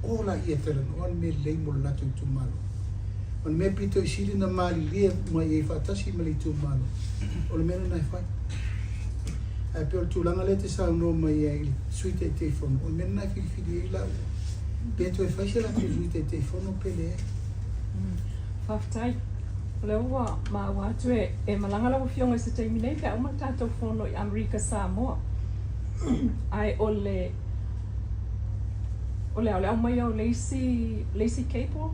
O la I e telenono an me lei mo le latu I tu malo. On me pito I siri na mali lia ma I e whaatasi ma le tu malo. O le mena na e whai. Ai pe o tūlanga le te sau no mai ai sui te telefono. O mena nai whiwhiri I lau. Pe to e whaise la te sui te telefono pele e. Whaftai. O le ua ma watu e malanga lau whionga I se taimi nei pe au ma tātou whono I Amerika Samoa. Ai o le au mai au Lacey Cable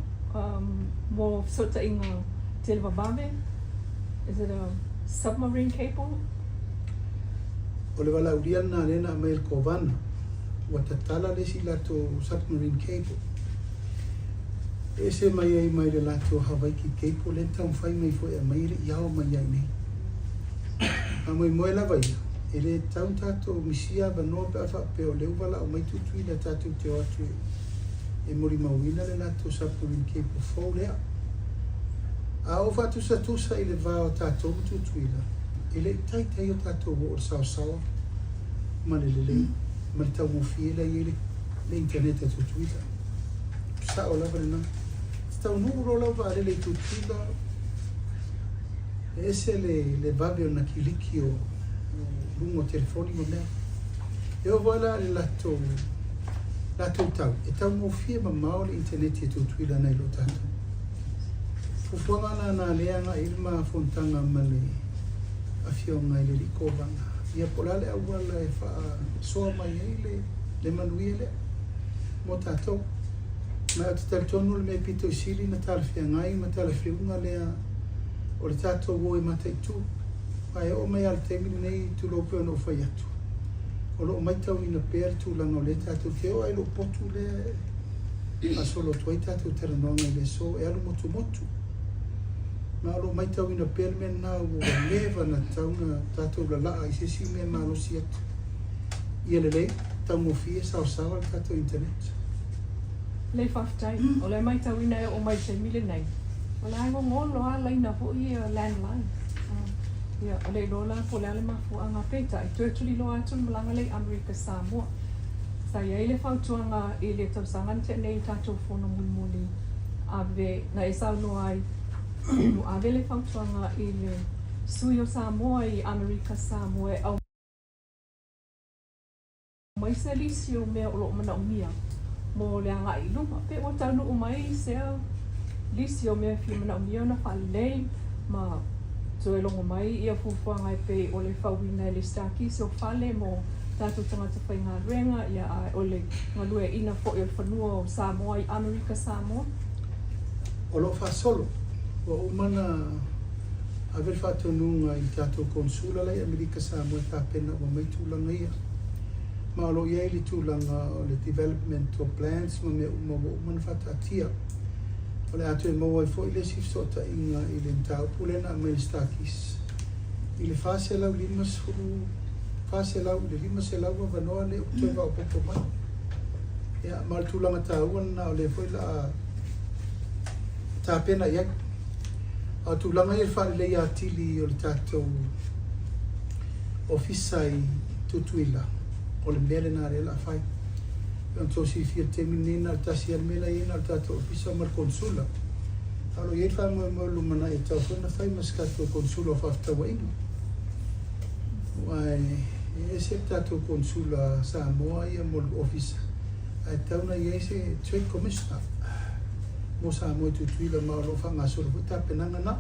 mo sota inga Te Lewabawe. Is it a submarine cable? O le wala uria na rena mai el kovana. Wa tatala le si lato submarine cable. Ese mai ai mai le lato Hawaii cable le tau whai mai fo e mai le iao mai ai nei. A mai moe la vai. E le tau tato misia banoa pe afa pe o leu wala o mai tutui le tato te o atu e mori mawina le lato submarine cable fo lea. A o fatu sa tusa I le vao tato tutui la. Ele tai o tato o sao ma le ma le tau mofie la I le internet e tutuila sa o lava le na stau nuro lava le tutuila ese le vabe o na kiliki o lungo telefoni mo mea e o voila le lato tau e tau mofie ma mao le internet e tutuila na ilo tato fufuanga na leanga ilma fontanga ma le afionga I le likovanga. Ia polale awala e wha soa mai ei le manui ele. Mo tātou. Mai o te taritonu le me pito I siri na talawhia ngai ma talawhiunga lea o le tātou wo I mata I tū. Ai o mai al temini nei tu lo peo no whai atu. O lo mai tau ina pēr tu langa o le tātou te o ai lo potu le a solo tuai tātou teranonga I le so e alu motu motu. Ma alo mai tau ina pēr men na o lewa na tau na tātou la laa I se si me ma rosi atu. Ia le lei, tau mo fie sao le tātou internet. Le whaftai, o le mai tau ina o mai te mile nei. O le aingo ngolo a leina ho I landline. Ia, o le lola po le ale mafu anga peta. I tue tuli loa atu malanga le Amerika Samoa. Sa ia I le whautuanga I le tau sangan te nei tātou whono muli ave na e sau no ai ave le whautuanga I le sui o Samoa I Amerika Samoa au mai se lisi o mea o lo mana umia mo le anga I luma pe o tau o mai se lisi o mea fi mana umia na whalei ma so e longo mai ia fufuanga pe o le whauina le staki so whale mo tātou tangata whai ngā renga ia o le ngalue ina fo I o whanua o Samoa I Amerika Samoa. O lo whasolo. O umana avel whatonunga I tātou konsula lai Amerika Samoa tāpena o mai tūlanga ia. Ma o lo iei li tūlanga o le developmental plans ma me umana whatatia. O le atu e maua I fo I le sifsota inga I le ntau pulena me le stakis. I le whase lau lima suru, whase lau le lima se lau wanoa le utoewa o popo mai. Ia, ma le tūlanga tāuan na o le fo I la tāpena iak. A tūlanga I le whare lei atili o le tātou ofisa I tutuila. O le mele nā re la whai. An tosi fia temi nena al tasi al mela ina al tātou ofisa mar konsula. Alo iei whai mo lumana e tau whana whai maskato konsula o whaftawa inga. Wai, e se tātou konsula Samoa ia mo ofisa. Ai tauna iei se trade commissioner. Mo Samoa tutuila ma lo whanga soro huta penanga na.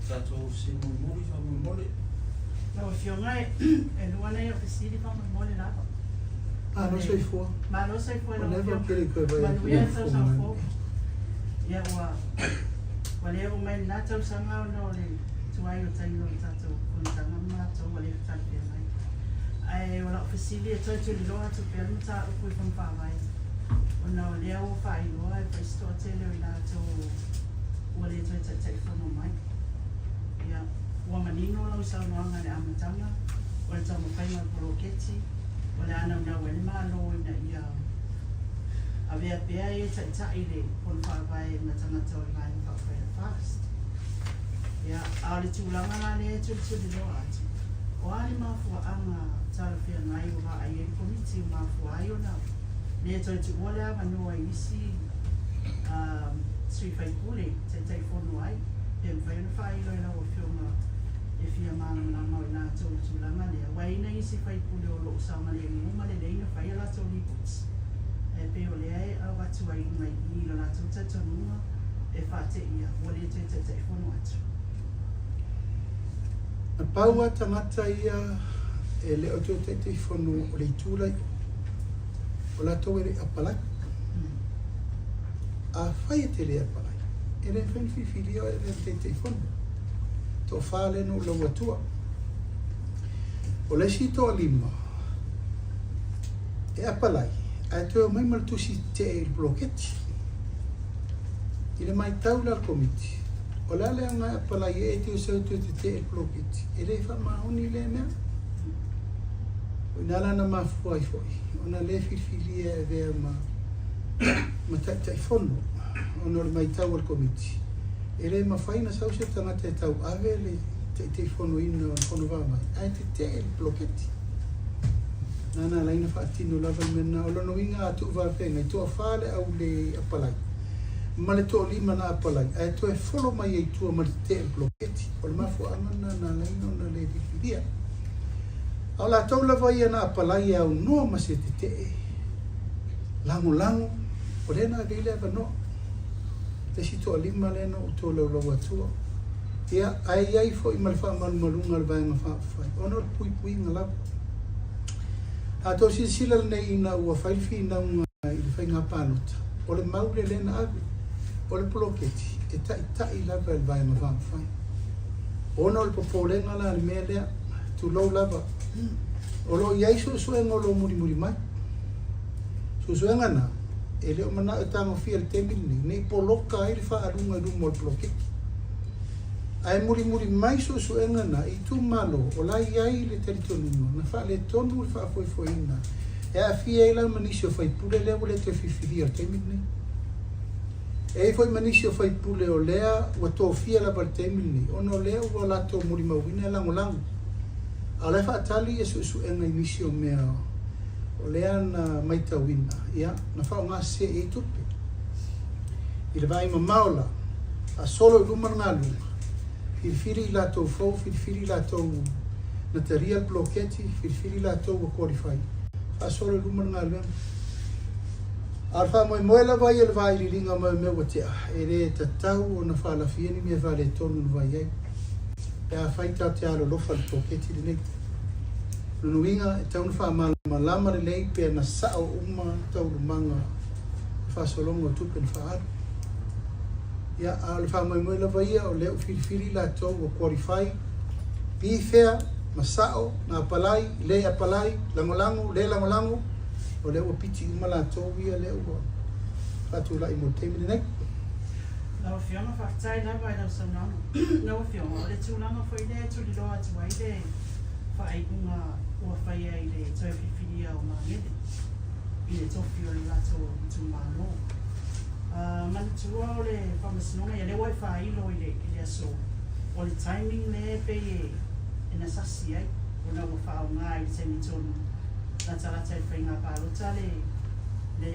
Tātou si mumuri wha mumuri. No, fiongai e luana I o pesiri wha mumuri napa. Ah, no sei fua. Ma no sei fua O never pili koe vai. Ma nuia tau sa fo. Ia ua lea o mai nā tau sanga no le tuai o taino I tātou kunitanga ma tau wale o tātou pia mai. Ai o la o pesiri e tau tuli loa tu pia luta o kui whampawai. O na o lea o whai loa e paisto a tele o I nātou wale tau tai whano mai. Ia ua manino lau sau noanga le amatanga. O le tau mawhainga poroketi. O le ana una wale malo ina ia Avea pea e tai le kon whawai na tangata o ngai whawai fast. Ia, aole tūlanga la le tūli loa atu. O ali mafua anga tala pia ngai o haa ai e komiti o mafua ai o nao. Le toi tu ole a manua isi sui whai pule, tai whono ai. Pia mwhai ona whai ilo ila o whionga e fia mana mana o nā tūlanga lea. Waina isi whai pule o loo saunga lea nguma le leina whai ala tō lipots. E pe o lea e au atu ai ngai i la nā tūtatanunga e whate ia o le tai whono atu. Na paua tangata ia e leo tō te whono o le tūlai o la tō ere apalai. A whai e te le apalai. E le whenwhiwhiria e le te whono. Tō whāle no lau atua. O le si tō lima. E apalai. A tō mai maltusi te e bloketi. I le mai taula komiti. O la le anga apalai e te o sau te te e bloketi. E le wha mahoni le mea. O inala na mafua i foi. O na le whiwhiria e vea ma tai whono. O na le mai taula komiti. E le mawhaina sau se tangata e tau ave le te whono ina o whono wamai. Ai te e bloketi. Nana laina whaatino lava mena o lono inga atu wawhenga. I toa whale au le apalai. Ma le toa lima na apalai. Ai toa e wholo mai e tua ma le te e bloketi. O le mafu amana na laina o na le rifiria. Au la tau lava ia na apalai au noa ma se te e. Lango. O le na geile ava noa. Te si toa lima le no o toa lau atua. Ia ai fo i malwha malunga le vaenga whawhai. Ono le pui ngalawa. A tō sila nei ina ua whailwhi na unga i le whainga pānota. O le maure le na agu. O le bloketi. E tai lava le vaenga whawhai. Ono le popolenga la le mea lea. Tu lau lava. O lo iai suenga o lo muri mai. Suenga na. E leo mana e tango fia le temini. Nei poloka ai le whaarunga mo le bloketi. Ai muri mai suenga na i tu malo o la iai le teritonunga. Na wha le tonu le whaafoifoina. E a fia ila manisio whai pule lea o le te whiwhiria temini. E foi manisio whai pule o lea ua tō fia la val temini. Ono lea ua lato muri mauina lango. A le whaatali e suenga i misio mea o lea na maitawina. Ia, na whao ngā se e tupe. I le vai mamaola. A solo i luma ngā luma. Firfiri la tau fau, firfiri la tau na te real bloketi, firfiri la tau wa qualify. A solo luma ngā luen. Alfa moe la vai el vai li ringa moe me watea. E re ta tau o na whala fieni me vale tonu na vai ei. E a whaita te alo lofa le bloketi le nei. Nunuinga e tau na wha malama le nei pe na sao uma tau lumanga. Wha solongo tupe na wha alu. Ia le wha moe la vai o leo firfiri la tau wa qualify. Pifea, masao, na apalai, le apalai, langolango. O leo piti uma la tau ia leo o whatu la i mo teimine nei. Lawa whionga whaktai lawa i lau saunanga. Lawa whionga, o le tūlanga whai le tūli loa atu ai le whaaikunga ua whai ai le toi whiwhiria o mangele. I le tofi o le lato i tū mālo. Manitua o le whamasinonga ia le wai whailo i le aso. O le timing le pe e na sasi ai. O na ua whao ngā i le temi tonu. Na tarata i whainga pālota le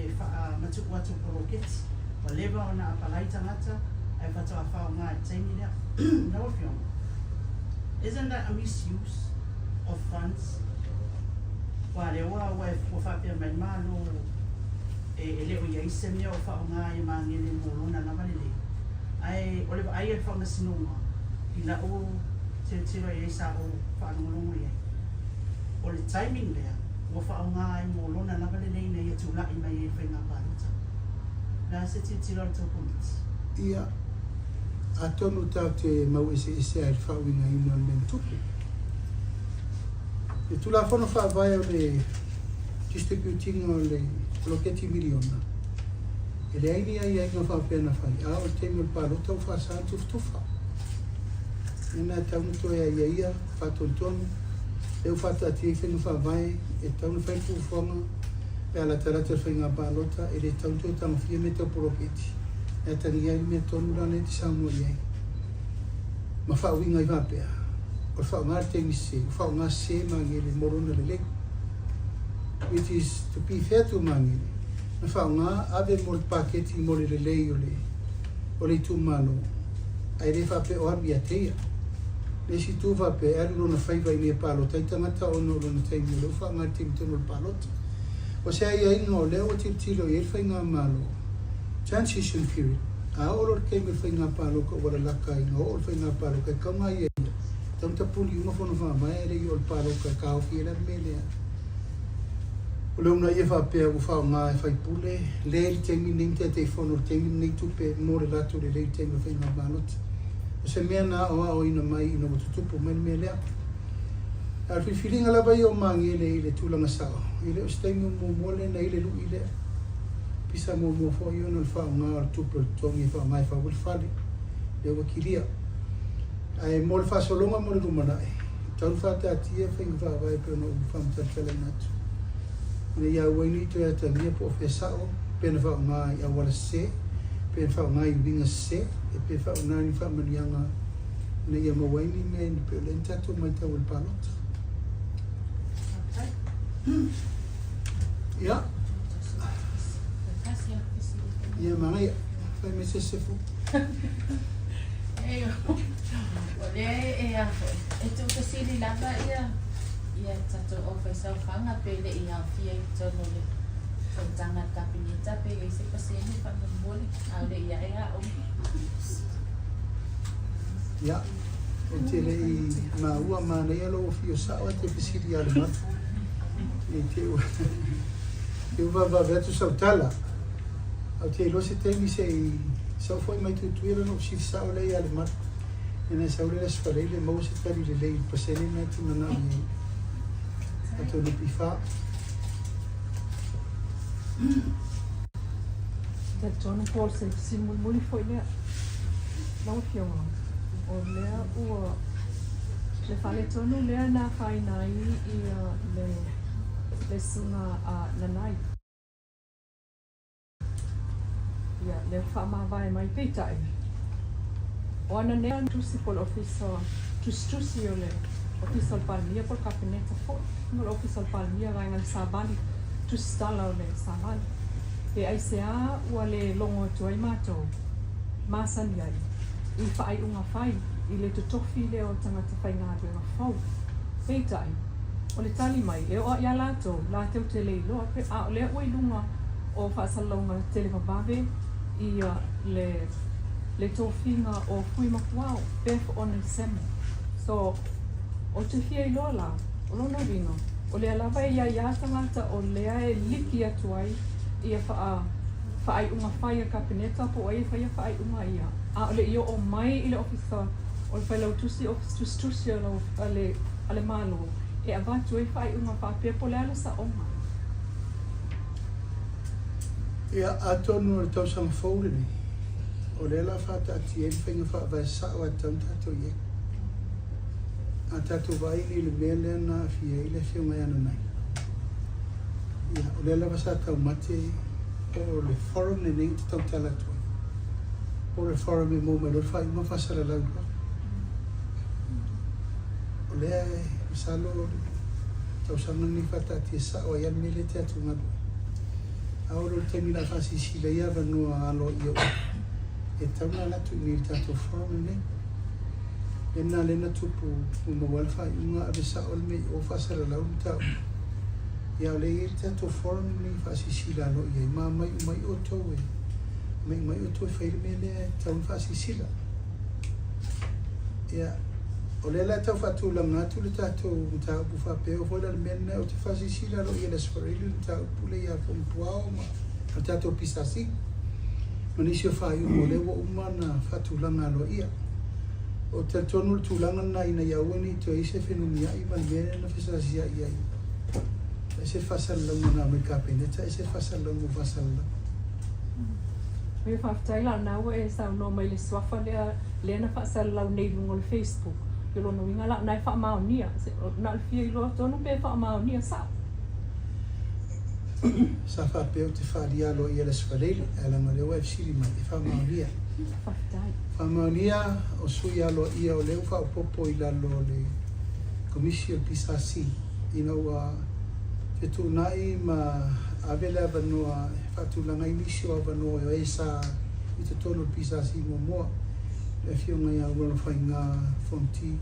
matuku atu poroketi. Wa lewa o na apalai tangata ai whatoa whao ngā i temi lea. Nawa whionga. Isn't that a misuse of funds? Wa lewa ua whapea mai mālo e leo ia ise mea o whao ngā i mangele mōlona na malele. Ai, o lewa ai e whao na sinonga. I la o te tira i sa o whaanongolongo i ai. O le timing lea. Ua whao ngā i mōlona na malele nei e tūla i mai e whainga pāruta. Nā se te tira o tō komits. Ia, a tonu tau te mau ese ai whao inga ina men tupu. E tula whono whaavai o le distributing o le bloketi miliona. E le aini ai ngā whaapena whai. A o te mil pālota o whaasa tufa. E nā taunu toi ai ia, whātontonu. E o whātua ati e whenua whaavai, e taunu whaipu whonga. Pea la tarata whainga pālota e re tautou tanga whia me tau poroketi. E tangi ai me tonu rane te Samoa iai. Ma whauinga i wapea. O whaunga te mise, o whaunga se mangere morona le lego. Which is to be fair to mangere. Na whaunga ave mo le paketi mo le lei o le tu mano. Ai re whape o arbi a teia. Le si tu whape e aru na whaiwai me pālota. I tangata ono rona taimi lo whaunga te mitono le pālota. O se ai ai ngā leo o te tilo i erwhai ngā malo. Transition period. A oro kei me whai ngā pālo ka wara laka i ngā oro whai ngā pālo ka kaunga i ai. Tam ta puli unga whono wha mai ere i o le pālo ka kao ki era me lea. O leo na i e whapea u whao ngā e whai pule. Le li teimi nei te whono teimi nei tupe mo le lato le rei teimi whai ngā pālota. O se mea nā oa o ina mai ina watutupu mai me lea. Ar whiwhiringa lawa i o mangele i le tūlanga sao. I le o steimi o mōmole na i le lu i le. Pisa mō fo i ona le whao ngā ar tupu tongi whao ngai whao wilwhale. Le wa kiria. Ai mō le whasolonga mō le rumanai. Tau whata atia whainga whawai pe ona u whamatala natu. Ina ia waini to e tangia po o sao. Pena whao ngā i awala se. Pena whao ngā i winga se. E pe whao ngā ni whao manianga. Ina ia mawaini me ni pe o le ntatu mai tau le palota. Ja. Ja, maar ja, bij mij is het goed. Itu kesini lama ya, ya satu officer fanga pele iya via jono le, jangan kabineta pele isi pasien pak memboli, ada iya iya Ja, en tele maua mana ya lo ofio sawa te pesiri alma. Eu vou ver tu Tusitala. Au te lo se te mi se so foi mai tu tuira no si sa ole ya le mat. Ena sa ole las fare le mo se tari le lei pasene na tu na ni. Ato no pifa. Te John Paul se simul muli foi le. Não fio. O le o le fale tonu le na fai nai I le sunga a nanai. Ya, le whama vai mai peitai. O ana nea tusipol officer, tustusi o le officer Palemia por kabineta fo. No officer Palemia vai ngal sabani, Tusitala o le sabani. E ai sea ua le longo tuai matou. Masani ai. I whaai unga whai, I le tutofi le o tangata whai ngā renga whau. Peitai. O le tali mai, e o ia lato, la teo te leilo, a o le oi lunga o whaasalonga tele mababe I le tōwhinga o fui makuao, pef o ne semo. So, o te fia I loa la, o lona ringa, o le alawa ia tangata o lea e liki atu ai, ia whaai unga whaia kabineta, po ai whaia unga ia. A o le io o mai I le officer, o le whailau tusi o le malo, e avatu e whai unga whapea po le ala sa oma. Ia atonu le tausanga fōre ni. O le la whata ati e whainga whawai sao a tau tato ie. A tato vai ni le mea lea na fia I le whio ngai ana nai. Ia o le la wasa tau mate o le forum ne nei tau tala tua. O le forum e mō mai lo whai ma whasara lau loa. O lea e salo tausanga ni whata ati e sao a ian mele te atu ngadua. Aoro te mila whasi sila ia vanua alo I o. E tauna latu ni tato forum ne. E nā lena tupu mawal whai unga abe sa olme o whasara lau ni tau. Ia le I tato forum ni whasi sila alo ia. Ma mai o tau e. Mai o tau e whaire me lea taun whasi sila. Ia. O le la tau whatu langa tu le tato mtau pu whapeo hoi la mena o te whasi sila alo ia le swarele mtau pule ia whampuao ma a tato pisasi. Manisi o whai umo le wa umana whatu langa alo ia. O te tonu le tūlanga na ina iauani to ise whenumia I man mene na whesasia ia I. Ese whasalangu na me kapeneta, ese whasalangu whasalangu. Me whaftaila nāua e sa no mai le swafa lea na whaasalau nei lungo le Facebook. Ke lono winga la nai wha maonia. Na le fia I loa tonu pe wha maonia sa. sa whapeo te wharia lo i ala swarele, ala mareo e fsiri mai, e whamaunia. Whamaunia o sui alo ia o leo whaopopo i lalo le komisi o pisasi. Ina ua whetu nai ma avele avanoa, whatulanga i misio avanoa o e sa i te tono pisasi mo moa. E whionga ia ua whainga fonti.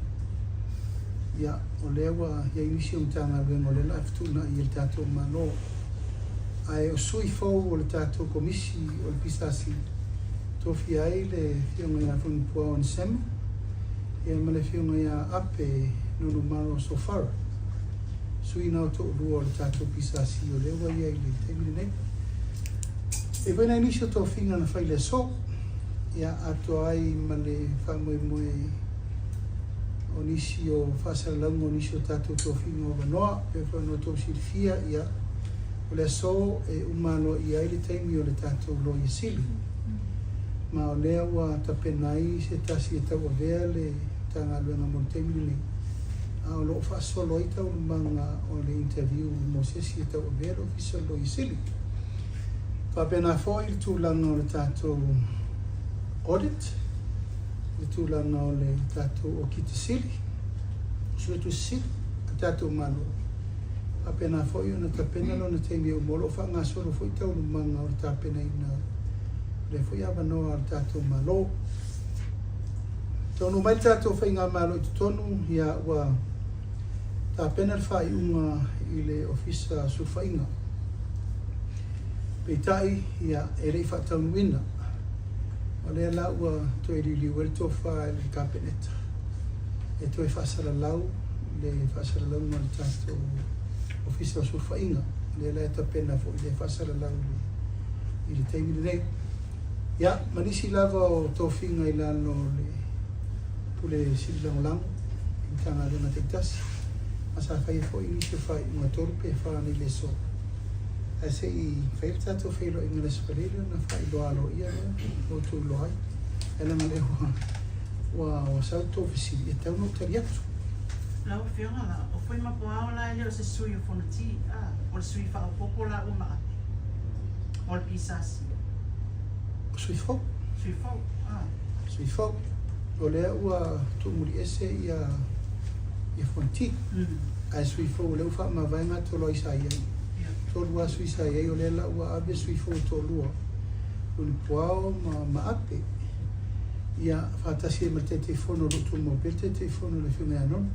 Ia o lewa ia i misio mtanga luenga o le la whetu nai i le tato mano. Ai o sui fou o le tato komisi o le pisasi. Tofi ai le whionga ia whunipua o nsema. Ia ma le whionga ia ape nono maro so far. Sui nao to lua o le tato pisasi o lewa ia i le teimine nei. E wena inisio tō whinga na whaile so. Ia ato ai ma le whamoe moe o nisi o whasalaunga o nisi o tato tō whinga o wanoa. Pe whanau tō sirifia ia. O le so e umano i ai le taimi o le tato lo i sili. Ma o lea ua tapenai se tasi e tau avea le tanga luenga mo teimine nei. A o loo whaasolo i tau lumanga o le interview mo sesi e tau avea lo fisa lo i sili. Whapena fo i le tūlanga o le tato audit, le tūlanga o le tato o kita sili, suetu sili, a tato mano. Whapena fo i ona tapena lo na teimi o molo, wha solo fo i tau lumanga o le tapena i na le fo i awanoa o le tato malo. Tonu mai tato whainga malo i tonu, ia ua tapena le whai unga i le ofisa su whainga. Peitai ia e rei whataunuina. O lea la ua toi riliu e tofa le kapeneta. E toi whasara lau, le whasara lau ma le tato ofisa su whainga. Le la e tapena fo i le whasara lau i le teimine nei. Ia, manisi lava o tō whinga i lano le pule sirilangolango, i tanga luna teitasi. Asa whai fo i nisi whai unga torpe whani le so. E se i whai tato whailo inga le sparele na whai loa alo ia o tū loai. E langa le wa sau tō visiri e tau no tari atu. Lau whionga la, o whai mapo ao la leo se sui o whanati, o le sui whaopopo la o maate. O le pisasi. Sui fau. Sui fau, Sui fau. O lea ua tūmuri ese ia whanti. Ai sui fau leu wha ma vainga tolo i sa iai. Tolua sui sa iai o lea la ua abe sui fau tolua. Uni puao ma ape. Ia whatasi e ma te fono rutu mo pe te fono le whiunga anon.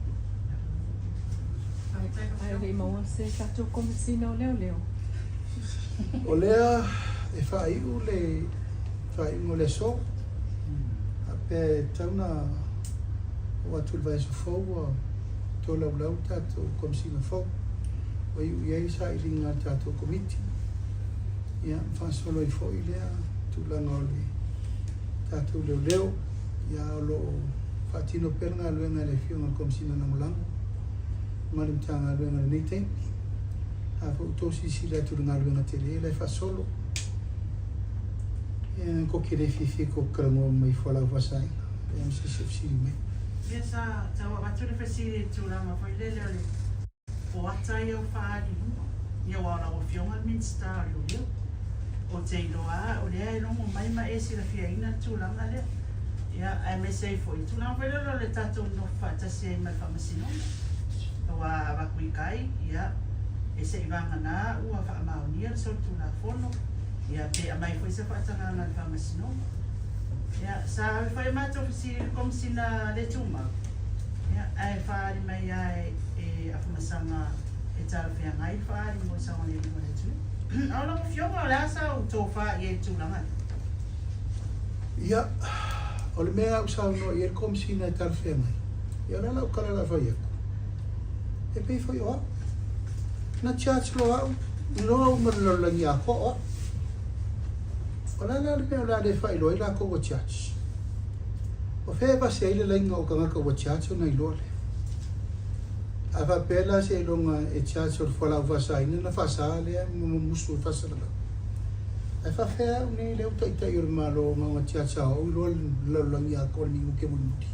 Ai rei maua se tato komisina o leo leo. O lea e whaiu le whaiu le so. Ape tauna o atu le vai so fau tō lau tato komisina fau. O iu iei sa i ringa tato komiti. Ia whaasolo i fo i lea tūlanga o le tato leo leo. Ia o lo whaatino peranga luenga le whiunga komisina na mulango. Marimtanga luenga le neitei. A fo utosi si lea tūlanga luenga te lea le whaasolo. Ia ko kere fifi ko karango mai whalau wasainga. Ia msi sefsiri mai. Ia sa tawa watu le whasiri tūrama whai leo le o atai au whaari mua. Ia wala o whionga minsta o leo. O te iloa, o lea e longo mai ma e si la fia ina tūlanga lea. Ia, ai me sei foi. Tūlanga whai leo le tatou no whaatasi e mai whamasino. Wa wakui kai, ia, e se iwanga nā ua whaamaunia le sol tūla whono. Ia, pe a mai foi se whaatanga ngā le whamasino. Ia, sa whai mātou fisi komisina le tūmau. Ia, ai whaari mai ai e awhamasanga e tāra whia ngai whaari mo sawa le lima le tū. Aula mo whionga o le asa o tō wha i e tūlanga. Ia, o le mea usau no i e komisina e tāra whia ngai. Ia, lala o kalala whai aku. E pei whai o au. Na charge lo au, ni roa umaralolangi a ko o. O lala le mea o la le whai loa i la ko o charge. O whea wase aile lainga o kangaka o charge o nei loa le. A whapela se longa e charge o whalau wasaina na whasa lea musu whasalala. A whawhea uni leo taitai o le malo o ngā charge au i loa lalolangi a ko ni uke mulimuti.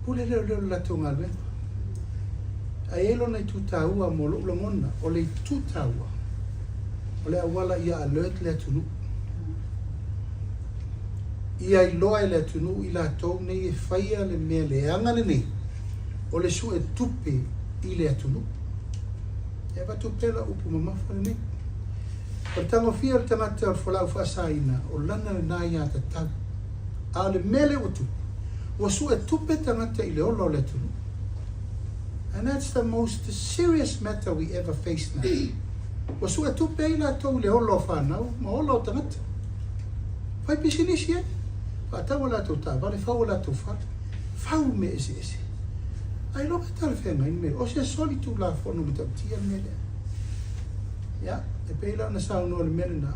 Pule leo lato ngā lwenga. Ai elo nei tutaua mo lo ngona o le tutaua. O le awala ia alert le tunu. Ia I loa le tunu I la tau nei e whaia le mea le anga le nei. O le su e tupe I le tunu. E watu pela upu mamafa le nei. O tango fia le tangata o whalau whaasaina o lana le nai a te tau. A le mele o tupe. O su e tupe tangata I le olo le tunu. And that's the most serious matter we ever face now. O su e tupe I la tau le olo whanau, ma olo tangata. Whai pisinisi e? Whaatawa la tau tā, wale whau la tau whak. Whau me ese. Ai loka tala whenga in me, o se soli tu la whono me tau tia me lea. Ya, e peila na sao no le mene na.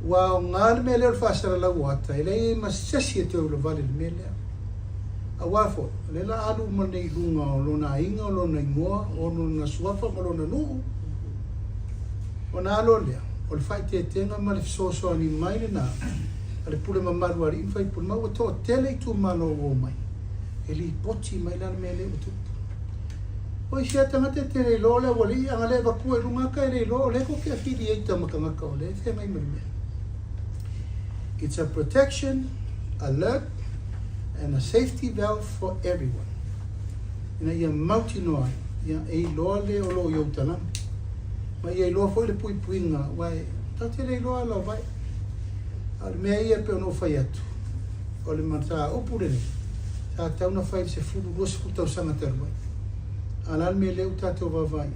Wa o ngā le me leo whaasara la wata, e lei ma sesi e tau le vale le me lea. A wafo, le la alu ma nei lunga o lona inga, o lona ingoa, o lona suafa, o lona nuu. O na alo lea, o le whai te tenga ma le fisoso ani mai le na. Ale pule mamaru ari infai pule mau to tele tu malo wo mai. Eli poti mai la mele o tupu. O sia tangata tele lo le wali angale ba ku e runga ka le lo le ko ke fidi e ta makanga ka le fe mai mai. It's a protection, alert and a safety valve for everyone. Ina ia mauti noa, ia e lo le o lo yo tana. Ma ia lo foi le pui puinga wai ta tele lo ala vai. Al mea ia pe ono whai atu. O le mata opurene. Sa tauna whai se furu rosi kutau sanga terwai. Alal me leu tātou wawai.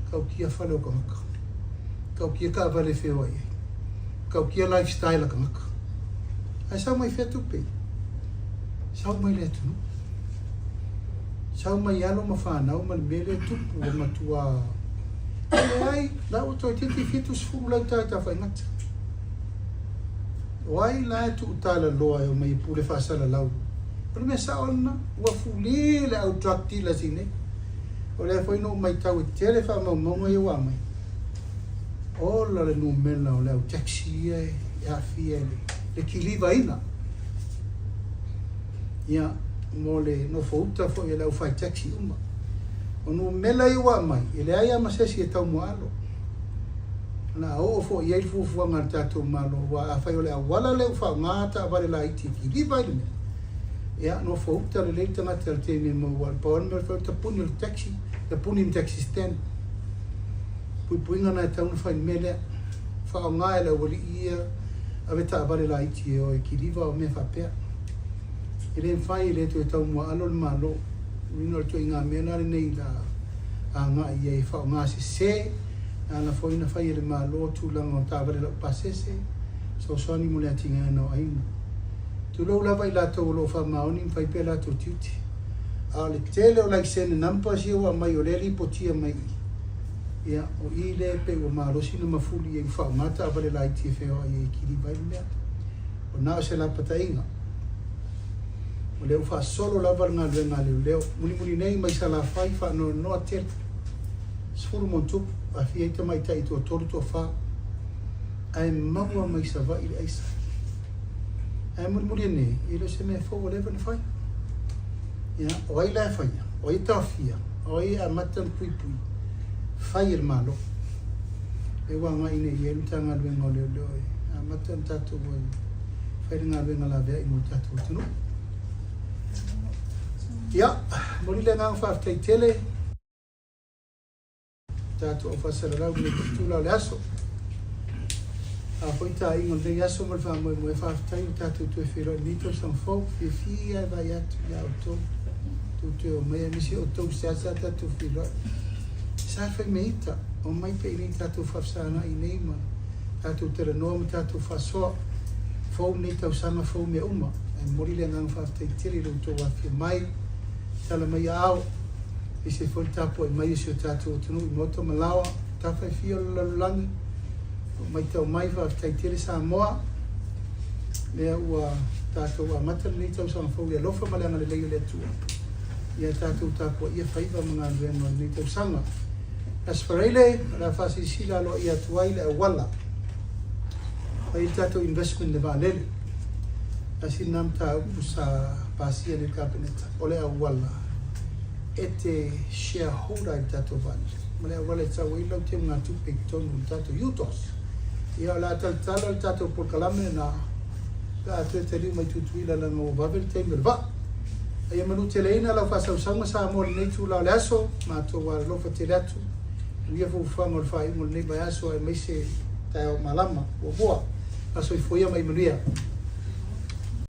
Kau kia whale o kamaka. Kau kia ka vale whewai. Kau kia lifestyle a kamaka. Ai sau mai whetu pe. Sau mai le tunu. Sau mai alo ma whanau ma le mele tupu o matua. Ai, la o toi titi fitus furu lau tai ta whai ngata. Wai la tu tala loa o mai pule fasala lau. Pero me sa ona wa fuli le au trakti la sine. O le foi no mai tau tele fa mo mo e wa mai. O la le no mena o le au taxi e ya fiele. Le kiliva ina. Ya mo le no fouta fo e lau fai taxi uma. O no mela e wa mai. Ele ai ma se si e tau mo alo. Na o fo ye fu fu nga tato malo wa fa yo le wala le fa nga ta vale la iti ki vai me ya no fo ta le ta na ta te me mo wa pon me fa ta puni il taxi ta puni in taxi stand pui nga na ta un fa me le fa nga le wali ia ave ta vale la iti o ki diva o me fa pe ile fa ile to ta mo alo malo no to nga me na nei la nga ia fa nga se ana foi na fai le malo tu la no tavere lo pasese so soni mo le tinga no ai tu lo la vai la to lo fa maoni fai pela to tuti ale tele o like sen nampa si o mai o le potia mai ya o ile pe o malo sino mafuli e fa mata vale la ti fe o e ki di vai le o na se la patainga o le fa solo la varna le muni nei mai sala fai fa no atel sfuru montu a fieta mai tai to torto fa ai maua mai sa va ile aisa ai muri ne ile se me fo whatever na fai ya o ai la fai o i tafia o i a matan pui fai il malo e wa mai ne ye tanga le ngole le a matan tatu bo fai nga le ngala ve mo tatu tino ya muri le nga fa tai tele tato fa sala la me tu la aso a foi ta ingo de aso mo fa mo fa tai tato tu filo nito san fo fi va ya auto tu o me mi si auto sa tu filo sa fa meita o mai pe ni tato fa sana i nei ma tato te no tato fa so fo ni tau sama fo me uma e mori le ngang fa tai tiri lo to wa fi mai tala mai au e se foi tapo e mai se tato tunu i moto malawa ta fai fio langi mai tau mai fa tai tiri Samoa le ua tato wa mata ni tau sa fo le lofa malanga le le tu ia tato tapo ia fai va mga no ni tau sanga asparele la fasi sila lo ia tuai wala ai tato investment le valele asin nam ta usa pasia le cabinet ole wala e te shareholder i tato vani. Ma lea wale tau i lau te mga tupe ki tonu tato utos. Ia la tala tato por kalame na ka atu e te riu mai tutuila la ngā wavel te imere va. Ia manu te leina lau whasausanga sa mo le neitu lau le aso, ma to wa lofa te reatu. Ia fu whamor whai mo le nei bai aso e meise tai o malama, o boa. Aso i foia mai manuia.